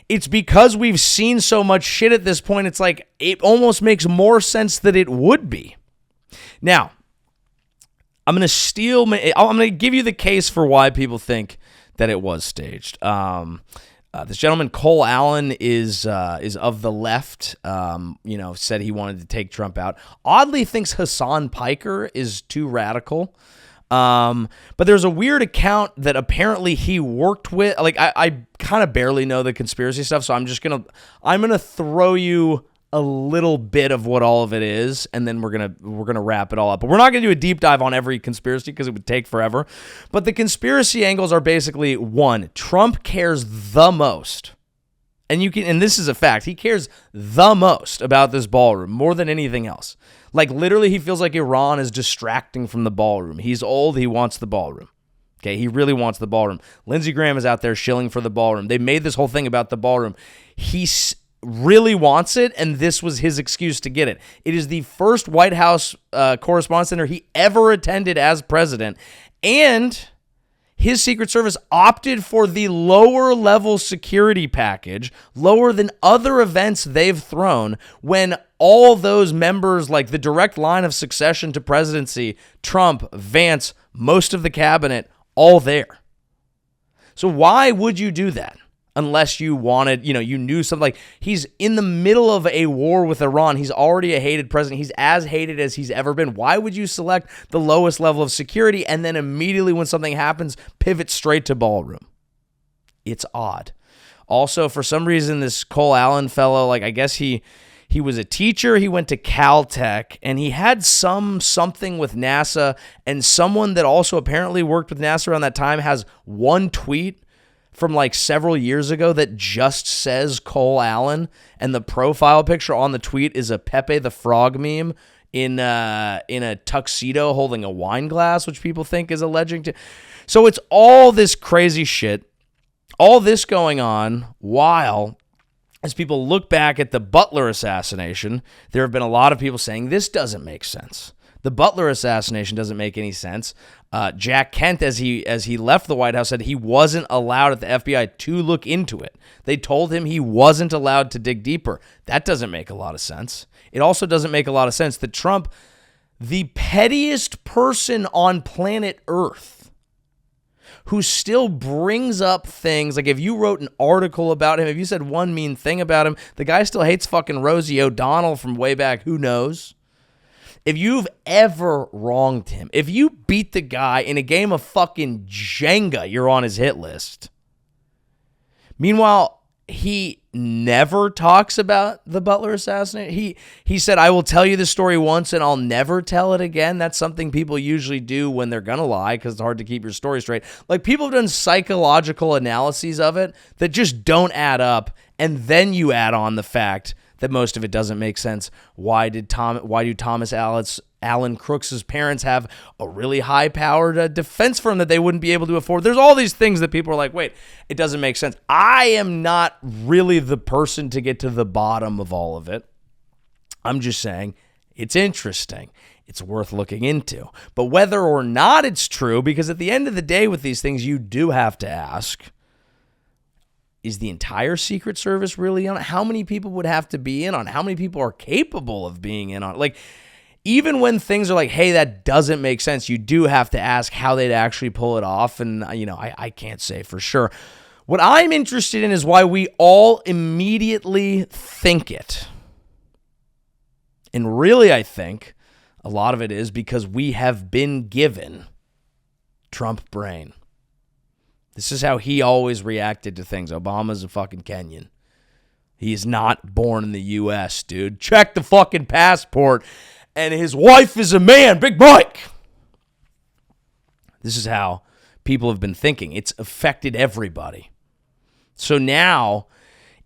It's because we've seen so much shit at this point, it's like it almost makes more sense that it would be. Now, I'm going to give you the case for why people think that it was staged. This gentleman, Cole Allen, is of the left, said he wanted to take Trump out. Oddly thinks Hassan Piker is too radical. But there's a weird account that apparently he worked with. Like, I kind of barely know the conspiracy stuff, so I'm gonna throw you a little bit of what all of it is, and then we're gonna wrap it all up. But we're not gonna do a deep dive on every conspiracy because it would take forever. But the conspiracy angles are basically, one, Trump cares the most. And this is a fact. He cares the most about this ballroom, more than anything else. Like, literally, he feels like Iran is distracting from the ballroom. He's old. He wants the ballroom. Okay, he really wants the ballroom. Lindsey Graham is out there shilling for the ballroom. They made this whole thing about the ballroom. He really wants it, and this was his excuse to get it. It is the first White House Correspondents Dinner he ever attended as president, and his Secret Service opted for the lower level security package, lower than other events they've thrown, when all those members, like the direct line of succession to presidency, Trump, Vance, most of the cabinet, all there. So why would you do that? Unless you wanted, you knew something. Like, he's in the middle of a war with Iran. He's already a hated president. He's as hated as he's ever been. Why would you select the lowest level of security and then immediately when something happens, pivot straight to ballroom? It's odd. Also, for some reason, this Cole Allen fellow, I guess he was a teacher. He went to Caltech, and he had something with NASA, and someone that also apparently worked with NASA around that time has one tweet from several years ago that just says Cole Allen, and the profile picture on the tweet is a Pepe the Frog meme in a tuxedo holding a wine glass, which people think is alleging to. So it's all this crazy shit, all this going on while, as people look back at the Butler assassination, there have been a lot of people saying this doesn't make sense. The Butler assassination doesn't make any sense. Jack Kent, as he left the White House, said he wasn't allowed at the FBI to look into it. They told him he wasn't allowed to dig deeper. That doesn't make a lot of sense. It also doesn't make a lot of sense that Trump, the pettiest person on planet Earth, who still brings up things, like if you wrote an article about him, if you said one mean thing about him, the guy still hates fucking Rosie O'Donnell from way back, who knows? If you've ever wronged him, if you beat the guy in a game of fucking Jenga, you're on his hit list. Meanwhile, he never talks about the Butler assassination. He said, I will tell you the story once and I'll never tell it again. That's something people usually do when they're going to lie because it's hard to keep your story straight. Like, people have done psychological analyses of it that just don't add up. And then you add on the fact that most of it doesn't make sense. Why do Thomas Allen Crooks' parents have a really high-powered defense firm that they wouldn't be able to afford? There's all these things that people are like, wait, it doesn't make sense. I am not really the person to get to the bottom of all of it. I'm just saying it's interesting. It's worth looking into. But whether or not it's true, because at the end of the day with these things, you do have to ask, is the entire Secret Service really on it? How many people would have to be in on it? How many people are capable of being in on it? Like, even when things are like, hey, that doesn't make sense, you do have to ask how they'd actually pull it off. And, I can't say for sure. What I'm interested in is why we all immediately think it. And really, I think a lot of it is because we have been given Trump brain. This is how he always reacted to things. Obama's a fucking Kenyan. He is not born in the U.S., dude. Check the fucking passport. And his wife is a man, Big Mike. This is how people have been thinking. It's affected everybody. So now,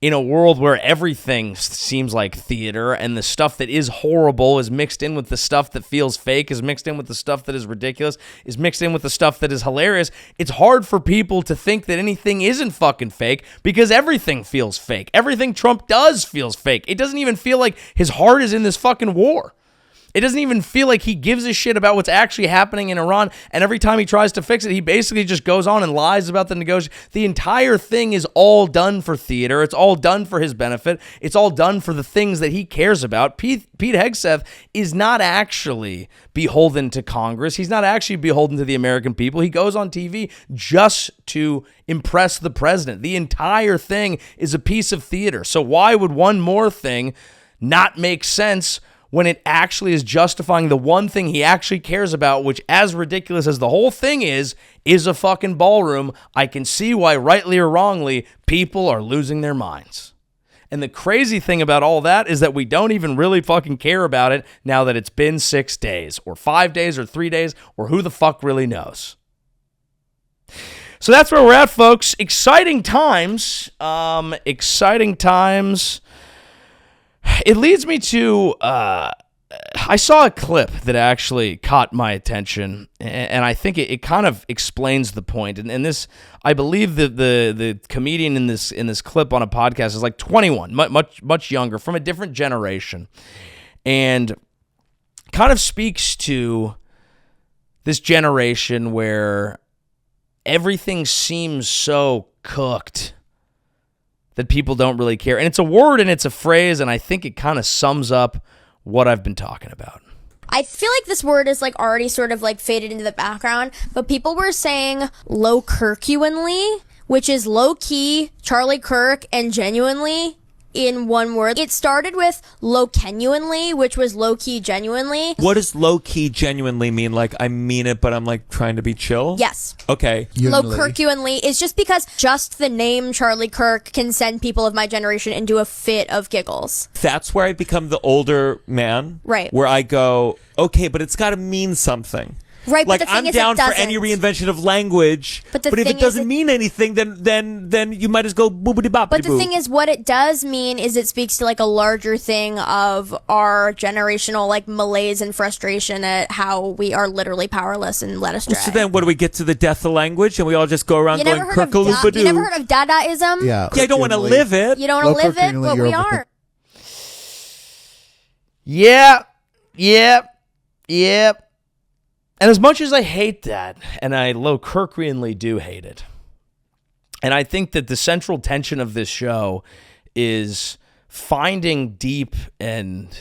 in a world where everything seems like theater and the stuff that is horrible is mixed in with the stuff that feels fake, is mixed in with the stuff that is ridiculous, is mixed in with the stuff that is hilarious, it's hard for people to think that anything isn't fucking fake because everything feels fake. Everything Trump does feels fake. It doesn't even feel like his heart is in this fucking war. It doesn't even feel like he gives a shit about what's actually happening in Iran. And every time he tries to fix it, he basically just goes on and lies about the negotiation. The entire thing is all done for theater. It's all done for his benefit. It's all done for the things that he cares about. Pete Hegseth is not actually beholden to Congress. He's not actually beholden to the American people. He goes on TV just to impress the president. The entire thing is a piece of theater. So why would one more thing not make sense when it actually is justifying the one thing he actually cares about, which, as ridiculous as the whole thing is a fucking ballroom? I can see why, rightly or wrongly, people are losing their minds. And the crazy thing about all that is that we don't even really fucking care about it now that it's been 6 days, or 5 days, or 3 days, or who the fuck really knows. So that's where we're at, folks. Exciting times. Exciting times. It leads me to, I saw a clip that actually caught my attention, and I think it kind of explains the point. And this, I believe that the comedian in this clip on a podcast is like 21, much younger, from a different generation, and kind of speaks to this generation where everything seems so cooked that people don't really care. And it's a word and it's a phrase, and I think it kind of sums up what I've been talking about. I feel like this word is like already sort of like faded into the background, but people were saying LowKirkuenly, which is low key, Charlie Kirk, and genuinely in one word. It started with LowKirkuenly, which was low key genuinely. What does low key genuinely mean? Like, I mean it, but I'm like trying to be chill? Yes. Okay. LowKirkuenly is just because just the name Charlie Kirk can send people of my generation into a fit of giggles. That's where I become the older man. Right. Where I go, okay, but it's got to mean something. Right, like, but the thing I'm is, down it for any reinvention of language, but if it doesn't mean anything, then you might as go boobity boppity. But the thing is, what it does mean is it speaks to like a larger thing of our generational like malaise and frustration at how we are literally powerless and led astray. So then, what do we get to the death of language, and we all just go around going kirkaloopadoo? You never heard of Dadaism? Yeah, I don't want to live it. You don't want to live it, but we are. Yep. And as much as I hate that, and I LowKirkuenly do hate it, and I think that the central tension of this show is finding deep and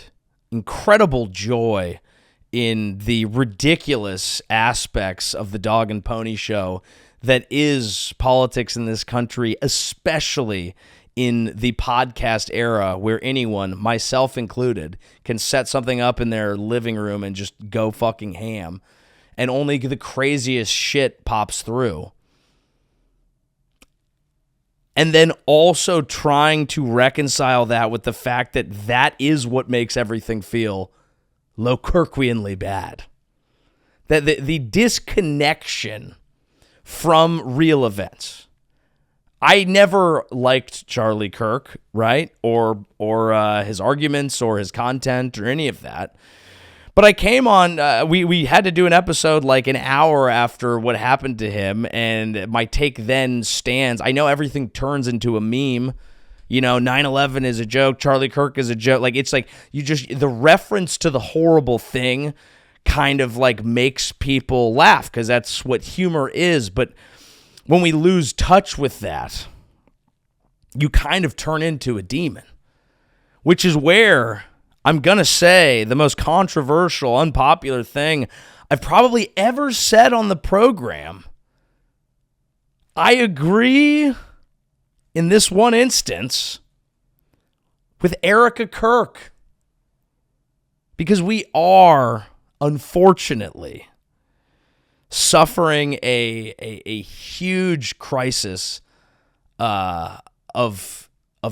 incredible joy in the ridiculous aspects of the dog and pony show that is politics in this country, especially in the podcast era where anyone, myself included, can set something up in their living room and just go fucking ham. And only the craziest shit pops through. and then also trying to reconcile that with the fact that that is what makes everything feel LowKirkuenly bad. That the disconnection from real events. I never liked Charlie Kirk, right? Or his arguments or his content or any of that. But I came on, we had to do an episode like an hour after what happened to him, and my take then stands. I know everything turns into a meme. 9/11 is a joke, Charlie Kirk is a joke. Like, it's like the reference to the horrible thing kind of like makes people laugh because that's what humor is. But when we lose touch with that, you kind of turn into a demon, which is where I'm going to say the most controversial, unpopular thing I've probably ever said on the program. I agree in this one instance with Erika Kirk, because we are, unfortunately, suffering a huge crisis of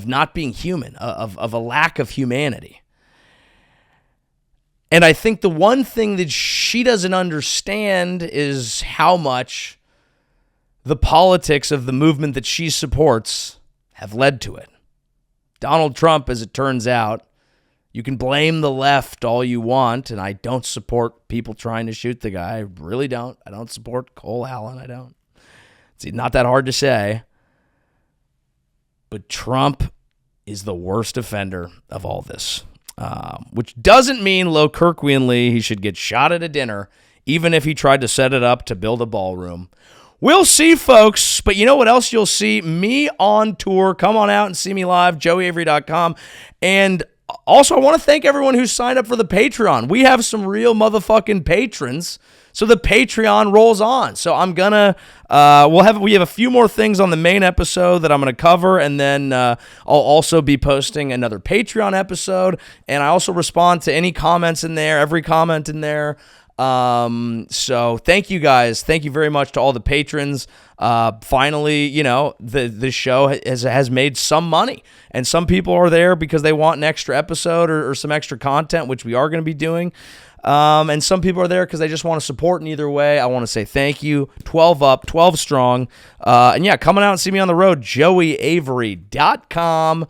not being human, of a lack of humanity. And I think the one thing that she doesn't understand is how much the politics of the movement that she supports have led to it. Donald Trump, as it turns out, you can blame the left all you want, and I don't support people trying to shoot the guy. I really don't. I don't support Cole Allen. I don't. It's not that hard to say. But Trump is the worst offender of all this. Which doesn't mean LowKirkuenly he should get shot at a dinner, even if he tried to set it up to build a ballroom. We'll see, folks. But you know what else you'll see? Me on tour. Come on out and see me live, joeyavery.com. And also, I want to thank everyone who signed up for the Patreon. We have some real motherfucking patrons, so the Patreon rolls on. So I'm gonna we have a few more things on the main episode that I'm gonna cover, and then I'll also be posting another Patreon episode. And I also respond to any comments in there, every comment in there. So thank you guys. Thank you very much to all the patrons. Finally, the show has made some money, and some people are there because they want an extra episode or some extra content, which we are going to be doing. And some people are there because they just want to support in either way. I want to say thank you. 12 up, 12 strong. And yeah, coming out and see me on the road, joeyavery.com.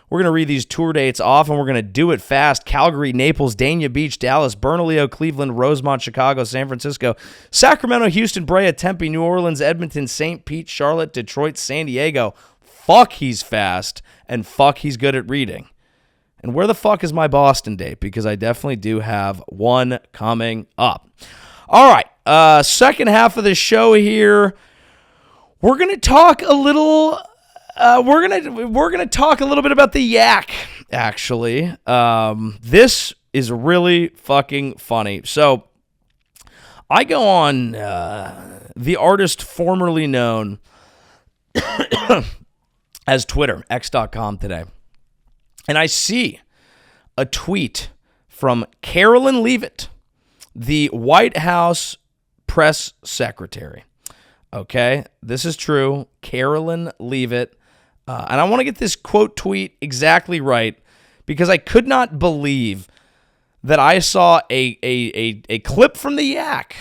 We're going to read these tour dates off, and we're going to do it fast. Calgary, Naples, Dania Beach, Dallas, Bernalillo, Cleveland, Rosemont, Chicago, San Francisco, Sacramento, Houston, Brea, Tempe, New Orleans, Edmonton, St. Pete, Charlotte, Detroit, San Diego. Fuck, he's fast, and fuck, he's good at reading. And where the fuck is my Boston date? Because I definitely do have one coming up. All right, second half of the show here. We're going to talk a little... we're gonna talk a little bit about the yak, actually. This is really fucking funny. So I go on the artist formerly known as Twitter, x.com today, and I see a tweet from Carolyn Leavitt, the White House press secretary. Okay, this is true. Carolyn Leavitt. And I want to get this quote tweet exactly right, because I could not believe that I saw a clip from the yak.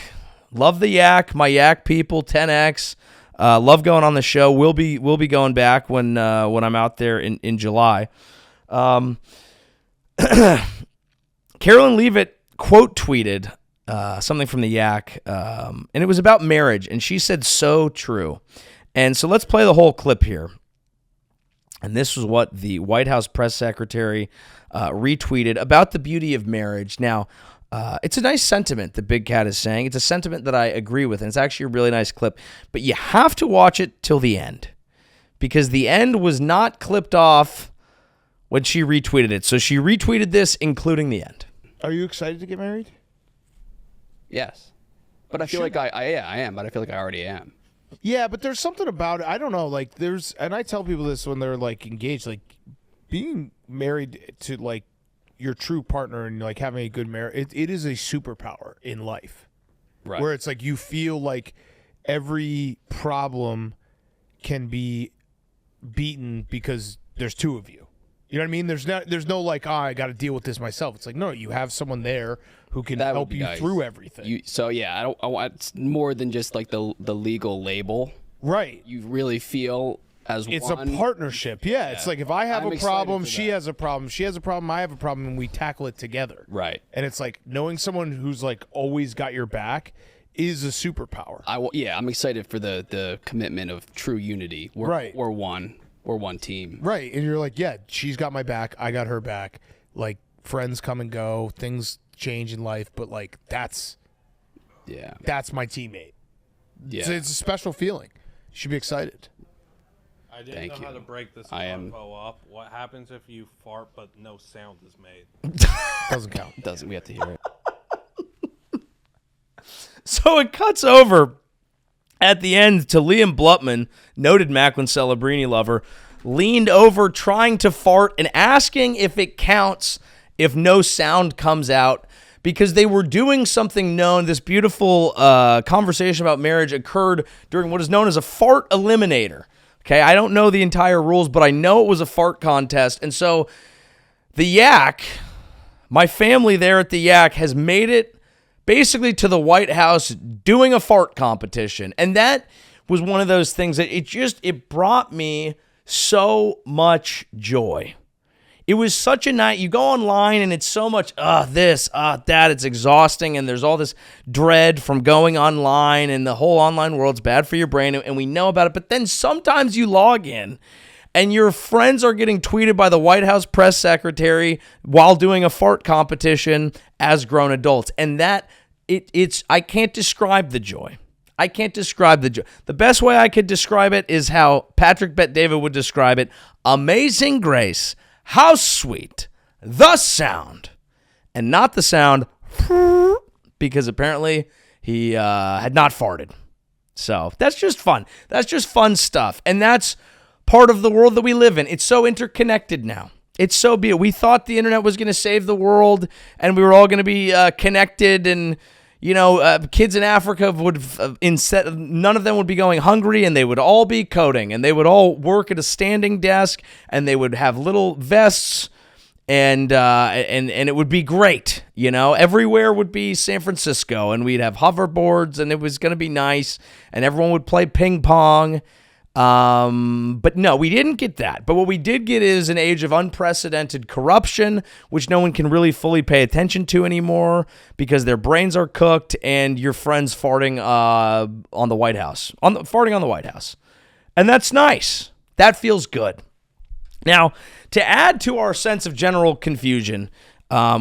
Love the yak, my yak people, 10X. Love going on the show. We'll be going back when I'm out there in July. Carolyn Leavitt quote tweeted something from the yak, and it was about marriage, and she said, "So true." And so let's play the whole clip here. And this was what the White House press secretary retweeted about the beauty of marriage. Now, it's a nice sentiment that Big Cat is saying. It's a sentiment that I agree with, and it's actually a really nice clip. But you have to watch it till the end, because the end was not clipped off when she retweeted it. So she retweeted this, including the end. Are you excited to get married? Yes. But I feel like I am, but I feel like I already am. Yeah, but there's something about it. I don't know. Like, and I tell people this when they're like engaged, like being married to like your true partner and like having a good marriage. It is a superpower in life, right? Where it's like you feel like every problem can be beaten because there's two of you. You know what I mean? There's no like, I got to deal with this myself. It's like, no, you have someone there who can help you through everything. I want it's more than just like the legal label. Right. You really feel as it's one. a partnership. Yeah, it's like if I have a problem, she has a problem, she has a problem, I have a problem, and we tackle it together. Right. And it's like knowing someone who's like always got your back is a superpower. I'm excited for the commitment of true unity. We're one. We're one team. Right. And you're like, yeah, she's got my back, I got her back. Like friends come and go, things change in life, but like that's my teammate. Yeah. It's a special feeling. You should be excited. I didn't know how to break this info up. What happens if you fart but no sound is made? Doesn't count. Doesn't. We have to hear it. So it cuts over at the end to Liam Blutman, noted Macklin Celebrini lover, leaned over trying to fart and asking if it counts if no sound comes out, because they were doing something known. This beautiful conversation about marriage occurred during what is known as a fart eliminator. Okay, I don't know the entire rules, but I know it was a fart contest. And so the Yak, my family there at the Yak, has made it basically to the White House doing a fart competition. And that was one of those things that it brought me so much joy. It was such a night. You go online and it's so much, this, that. It's exhausting. And there's all this dread from going online, and the whole online world's bad for your brain. And we know about it. But then sometimes you log in and your friends are getting tweeted by the White House press secretary while doing a fart competition as grown adults. And I can't describe the joy. I can't describe the joy. The best way I could describe it is how Patrick Bet-David would describe it. Amazing grace. How sweet the sound, and not the sound, because apparently he had not farted. So that's just fun. That's just fun stuff. And that's part of the world that we live in. It's so interconnected now. It's so we thought the internet was going to save the world and we were all going to be connected, and kids in Africa would none of them would be going hungry, and they would all be coding, and they would all work at a standing desk, and they would have little vests, and it would be great. Everywhere would be San Francisco, and we'd have hoverboards, and it was going to be nice, and everyone would play ping pong. But no, we didn't get that. But what we did get is an age of unprecedented corruption, which no one can really fully pay attention to anymore because their brains are cooked, and your friends farting on the White House, farting on the White House. And that's nice. That feels good. Now, to add to our sense of general confusion,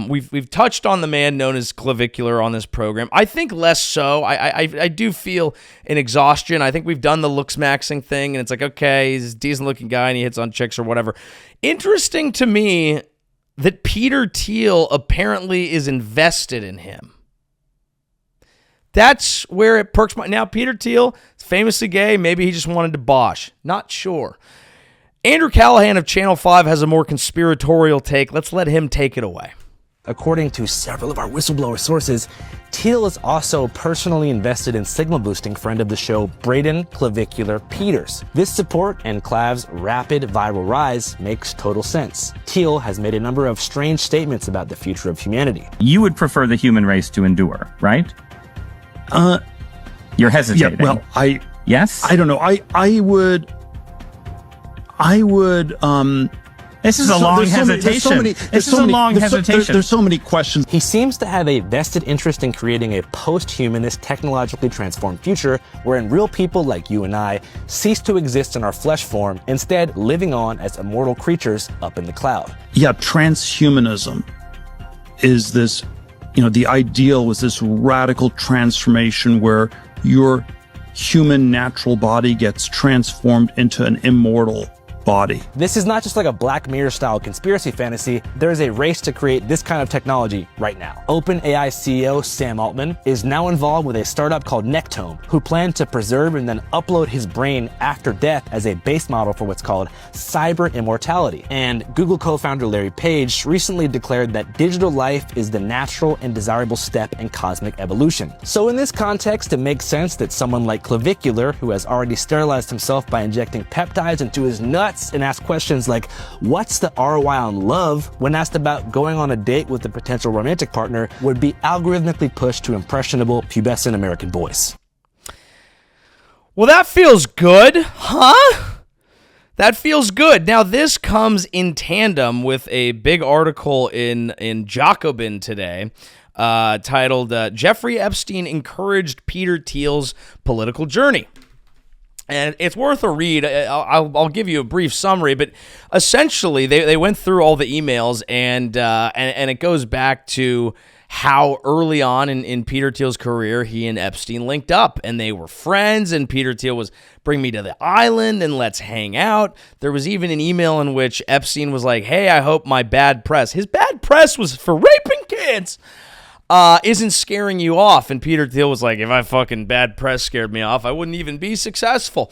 we've touched on the man known as Clavicular on this program. I think less so. I do feel an exhaustion. I think we've done the looks maxing thing, and it's like, okay, he's a decent looking guy and he hits on chicks or whatever. Interesting to me that Peter Thiel apparently is invested in him. That's where it perks my... Now, Peter Thiel is famously gay. Maybe he just wanted to bosh. Not sure. Andrew Callahan of Channel 5 has a more conspiratorial take. Let's let him take it away. According to several of our whistleblower sources, Thiel is also personally invested in signal boosting friend of the show, Braden Clavicular Peters. This support and Clav's rapid viral rise makes total sense. Thiel has made a number of strange statements about the future of humanity. You would prefer the human race to endure, right? You're hesitating. Yeah, well, Yes? I don't know. I would. This is a long hesitation. This is a long hesitation. There's so many questions. He seems to have a vested interest in creating a post-humanist, technologically transformed future wherein real people like you and I cease to exist in our flesh form, instead living on as immortal creatures up in the cloud. Yeah, transhumanism is this, the ideal was this radical transformation where your human natural body gets transformed into an immortal body. This is not just like a Black Mirror-style conspiracy fantasy. There is a race to create this kind of technology right now. OpenAI CEO Sam Altman is now involved with a startup called Nectome, who plan to preserve and then upload his brain after death as a base model for what's called cyber immortality. And Google co-founder Larry Page recently declared that digital life is the natural and desirable step in cosmic evolution. So in this context, it makes sense that someone like Clavicular, who has already sterilized himself by injecting peptides into his nuts and asked questions like, what's the ROI on love, when asked about going on a date with a potential romantic partner, would be algorithmically pushed to impressionable pubescent American boys. Well, that feels good, huh? That feels good. Now, this comes in tandem with a big article in Jacobin today titled, Jeffrey Epstein Encouraged Peter Thiel's Political Journey. And it's worth a read. I'll give you a brief summary, but essentially they went through all the emails and it goes back to how early on in Peter Thiel's career he and Epstein linked up, and they were friends, and Peter Thiel was, bring me to the island and let's hang out. There was even an email in which Epstein was like, hey, I hope my bad press, his bad press was for raping kids, isn't scaring you off. And Peter Thiel was like, if I fucking bad press scared me off, I wouldn't even be successful.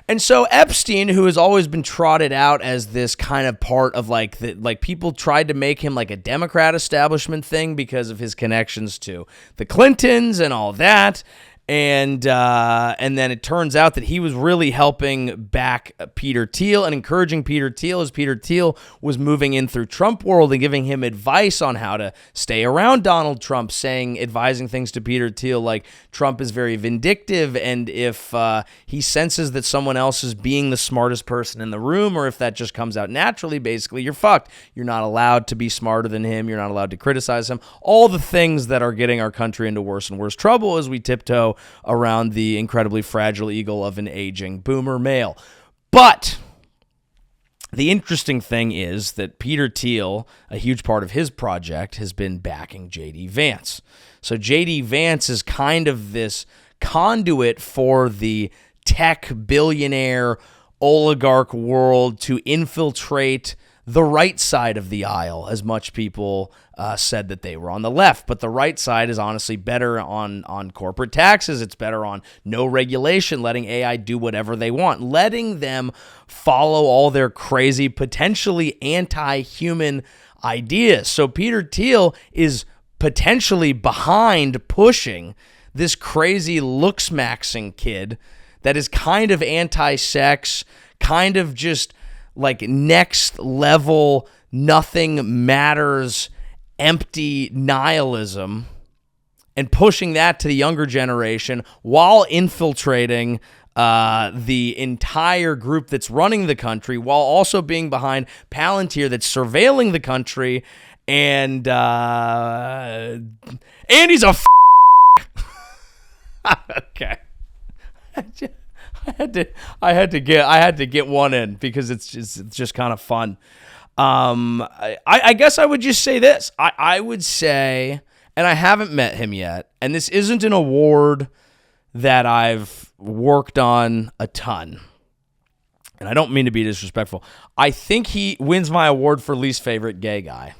And so Epstein, who has always been trotted out as this kind of part of like people tried to make him like a Democrat establishment thing because of his connections to the Clintons and all that. And then it turns out that he was really helping back Peter Thiel and encouraging Peter Thiel as Peter Thiel was moving in through Trump world and giving him advice on how to stay around Donald Trump, advising things to Peter Thiel like Trump is very vindictive, and if he senses that someone else is being the smartest person in the room, or if that just comes out naturally, basically you're fucked. You're not allowed to be smarter than him. You're not allowed to criticize him. All the things that are getting our country into worse and worse trouble as we tiptoe around the incredibly fragile eagle of an aging boomer male. But the interesting thing is that Peter Thiel, a huge part of his project, has been backing J.D. Vance. So J.D. Vance is kind of this conduit for the tech billionaire oligarch world to infiltrate the right side of the aisle, as much people said that they were on the left. But the right side is honestly better on corporate taxes. It's better on no regulation, letting AI do whatever they want, letting them follow all their crazy, potentially anti-human ideas. So Peter Thiel is potentially behind pushing this crazy looks-maxing kid that is kind of anti-sex, kind of just like next level, nothing matters, empty nihilism, and pushing that to the younger generation while infiltrating the entire group that's running the country, while also being behind Palantir that's surveilling the country. And Andy's a okay. I had to get one in because it's just kind of fun. I guess I would just say this. I would say, and I haven't met him yet, and this isn't an award that I've worked on a ton, and I don't mean to be disrespectful. I think he wins my award for least favorite gay guy.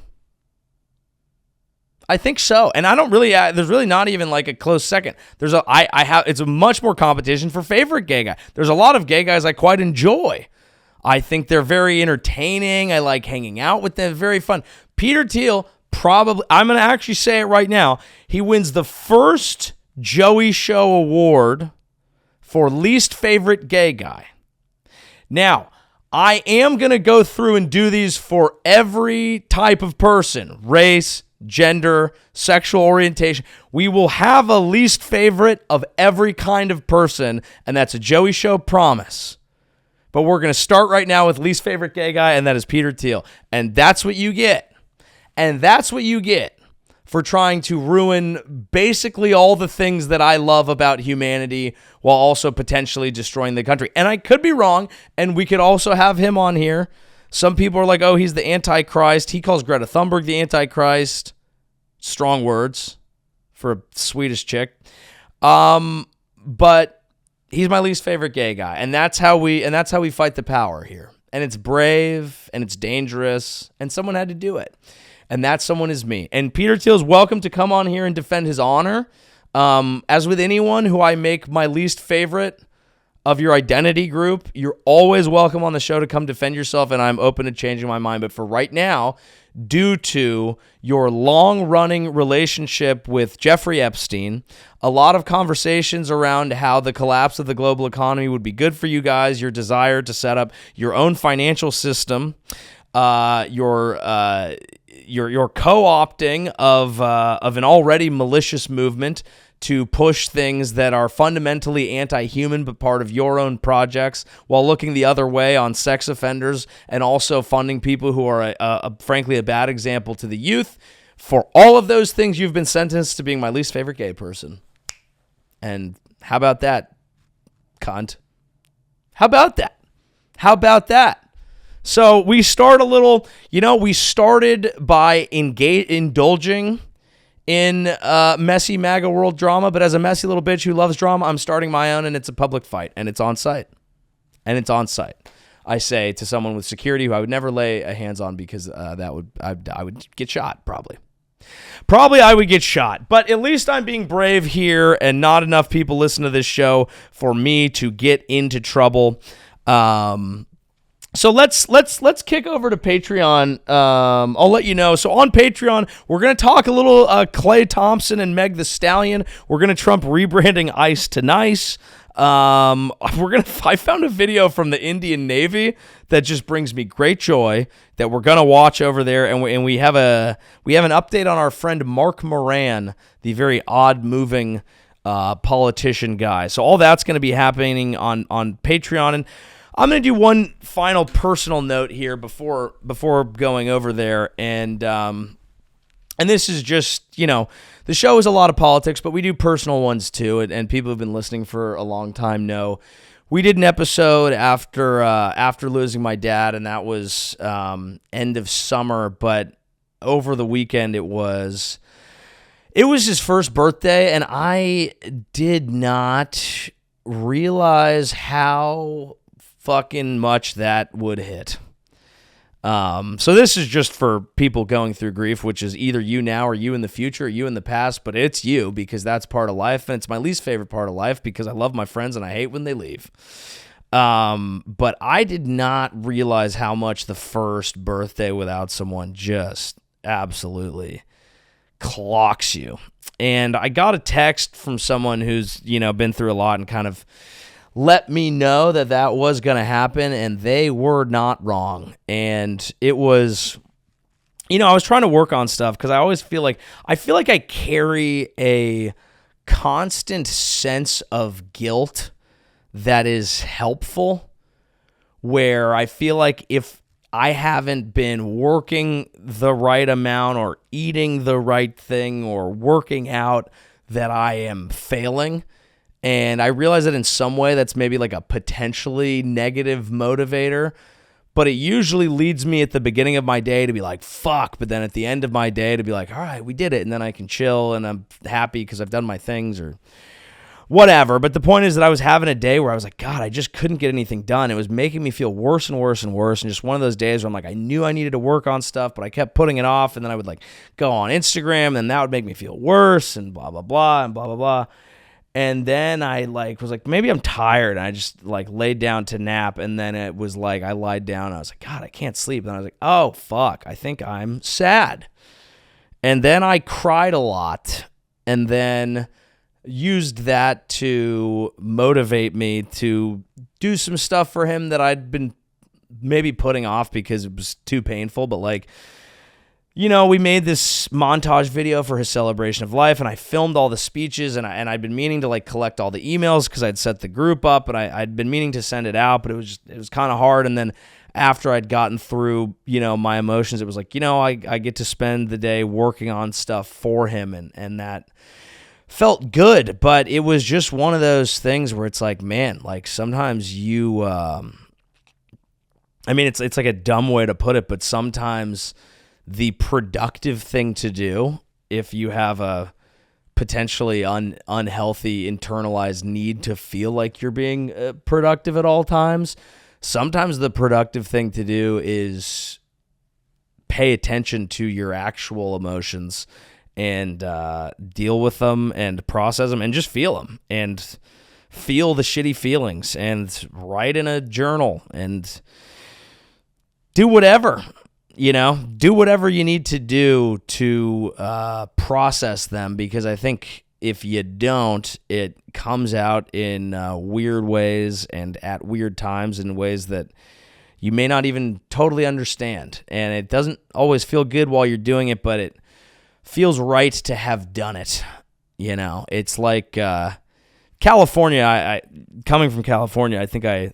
I think so, and I don't really. There's really not even like a close second. It's a much more competition for favorite gay guy. There's a lot of gay guys I quite enjoy. I think they're very entertaining. I like hanging out with them. Very fun. Peter Thiel probably. I'm going to actually say it right now. He wins the first Joey Show award for least favorite gay guy. Now, I am going to go through and do these for every type of person, race, gender, sexual orientation. We will have a least favorite of every kind of person, and that's a Joey Show promise. But we're going to start right now with least favorite gay guy, and that is Peter Thiel. And that's what you get. And that's what you get for trying to ruin basically all the things that I love about humanity while also potentially destroying the country. And I could be wrong, and we could also have him on here. Some people are like, oh, he's the Antichrist. He calls Greta Thunberg the Antichrist. Strong words for a Swedish chick. But he's my least favorite gay guy. And that's how we fight the power here. and it's brave, and it's dangerous, and someone had to do it. And that someone is me. And Peter Thiel is welcome to come on here and defend his honor. As with anyone who I make my least favorite of your identity group, you're always welcome on the show to come defend yourself, and I'm open to changing my mind. But for right now, due to your long-running relationship with Jeffrey Epstein, a lot of conversations around how the collapse of the global economy would be good for you guys, your desire to set up your own financial system, your co-opting of an already malicious movement to push things that are fundamentally anti-human but part of your own projects, while looking the other way on sex offenders and also funding people who are, frankly, a bad example to the youth. For all of those things, you've been sentenced to being my least favorite gay person. And how about that, cunt? How about that? How about that? So we start a little, we started by indulging in messy MAGA world drama, but as a messy little bitch who loves drama, I'm starting my own, and it's a public fight, and it's on site. I say to someone with security who I would never lay a hands on, because I would get shot, probably. Probably I would get shot, but at least I'm being brave here, and not enough people listen to this show for me to get into trouble. So let's kick over to Patreon. I'll let you know. So on Patreon, we're gonna talk a little Klay Thompson and Meg the Stallion. We're gonna Trump rebranding ICE to NICE. I found a video from the Indian Navy that just brings me great joy that we're gonna watch over there, and we have an update on our friend Mark Moran, the very odd moving politician guy. So all that's gonna be happening on Patreon. And I'm going to do one final personal note here before going over there, and this is just, the show is a lot of politics, but we do personal ones too, and people who've been listening for a long time know we did an episode after losing my dad, and that was end of summer, but over the weekend it was his first birthday, and I did not realize how fucking much that would hit. So this is just for people going through grief, which is either you now or you in the future or you in the past, but it's you, because that's part of life, and it's my least favorite part of life because I love my friends and I hate when they leave. But I did not realize how much the first birthday without someone just absolutely clocks you. And I got a text from someone who's, been through a lot and kind of let me know that was going to happen, and they were not wrong. And it was, I was trying to work on stuff because I always feel like I carry a constant sense of guilt that is helpful, where I feel like if I haven't been working the right amount or eating the right thing or working out, that I am failing. And I realize that in some way that's maybe like a potentially negative motivator, but it usually leads me at the beginning of my day to be like, fuck, but then at the end of my day to be like, all right, we did it, and then I can chill and I'm happy because I've done my things or whatever. But the point is that I was having a day where I was like, God, I just couldn't get anything done. It was making me feel worse and worse and worse, and just one of those days where I'm like, I knew I needed to work on stuff, but I kept putting it off, and then I would like go on Instagram, and that would make me feel worse and blah, blah, blah, and blah, blah, blah. And then I was like, maybe I'm tired. And I just laid down to nap. And then it was like, I lied down. And I was like, God, I can't sleep. And I was like, oh, fuck, I think I'm sad. And then I cried a lot, and then used that to motivate me to do some stuff for him that I'd been maybe putting off because it was too painful. But we made this montage video for his celebration of life, and I filmed all the speeches, and I'd been meaning to collect all the emails because I'd set the group up, and I'd been meaning to send it out, but it was kind of hard. And then after I'd gotten through, my emotions, it was like, I get to spend the day working on stuff for him, and that felt good. But it was just one of those things where it's like, man, sometimes you, it's like a dumb way to put it, but sometimes the productive thing to do, if you have a potentially unhealthy internalized need to feel like you're being productive at all times, sometimes the productive thing to do is pay attention to your actual emotions and deal with them and process them and just feel them and feel the shitty feelings and write in a journal and do whatever, do whatever you need to do to process them, because I think if you don't, it comes out in weird ways and at weird times in ways that you may not even totally understand. And it doesn't always feel good while you're doing it, but it feels right to have done it. It's like California. I coming from California, I think I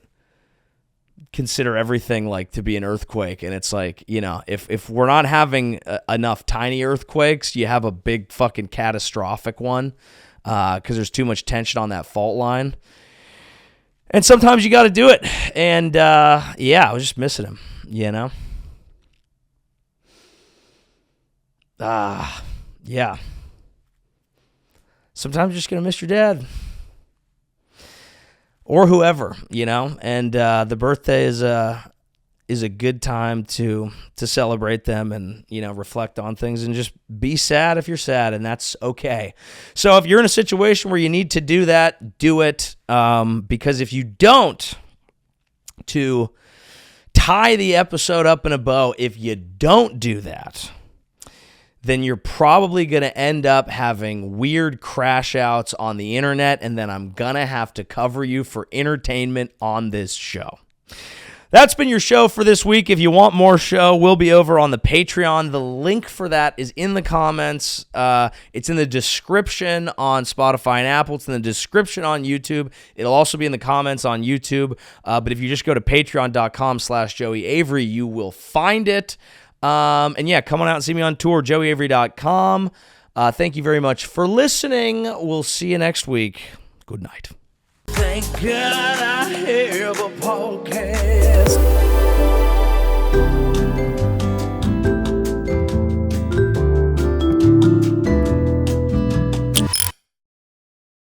consider everything like to be an earthquake. And it's like, if we're not having enough tiny earthquakes, you have a big fucking catastrophic one because there's too much tension on that fault line. And sometimes you got to do it. And I was just missing him, yeah. Sometimes you're just going to miss your dad. Or whoever, and the birthday is a good time to celebrate them and, reflect on things and just be sad if you're sad, and that's okay. So if you're in a situation where you need to do that, do it, because if you don't, to tie the episode up in a bow, if you don't do that, then you're probably going to end up having weird crash outs on the internet, and then I'm going to have to cover you for entertainment on this show. That's been your show for this week. If you want more show, we'll be over on the Patreon. The link for that is in the comments. It's in the description on Spotify and Apple. It's in the description on YouTube. It'll also be in the comments on YouTube. But if you just go to patreon.com/Joey Avery, you will find it. And yeah, come on out and see me on tour, joeyavery.com. Thank you very much for listening. We'll see you next week. Good night. Thank God I have a podcast.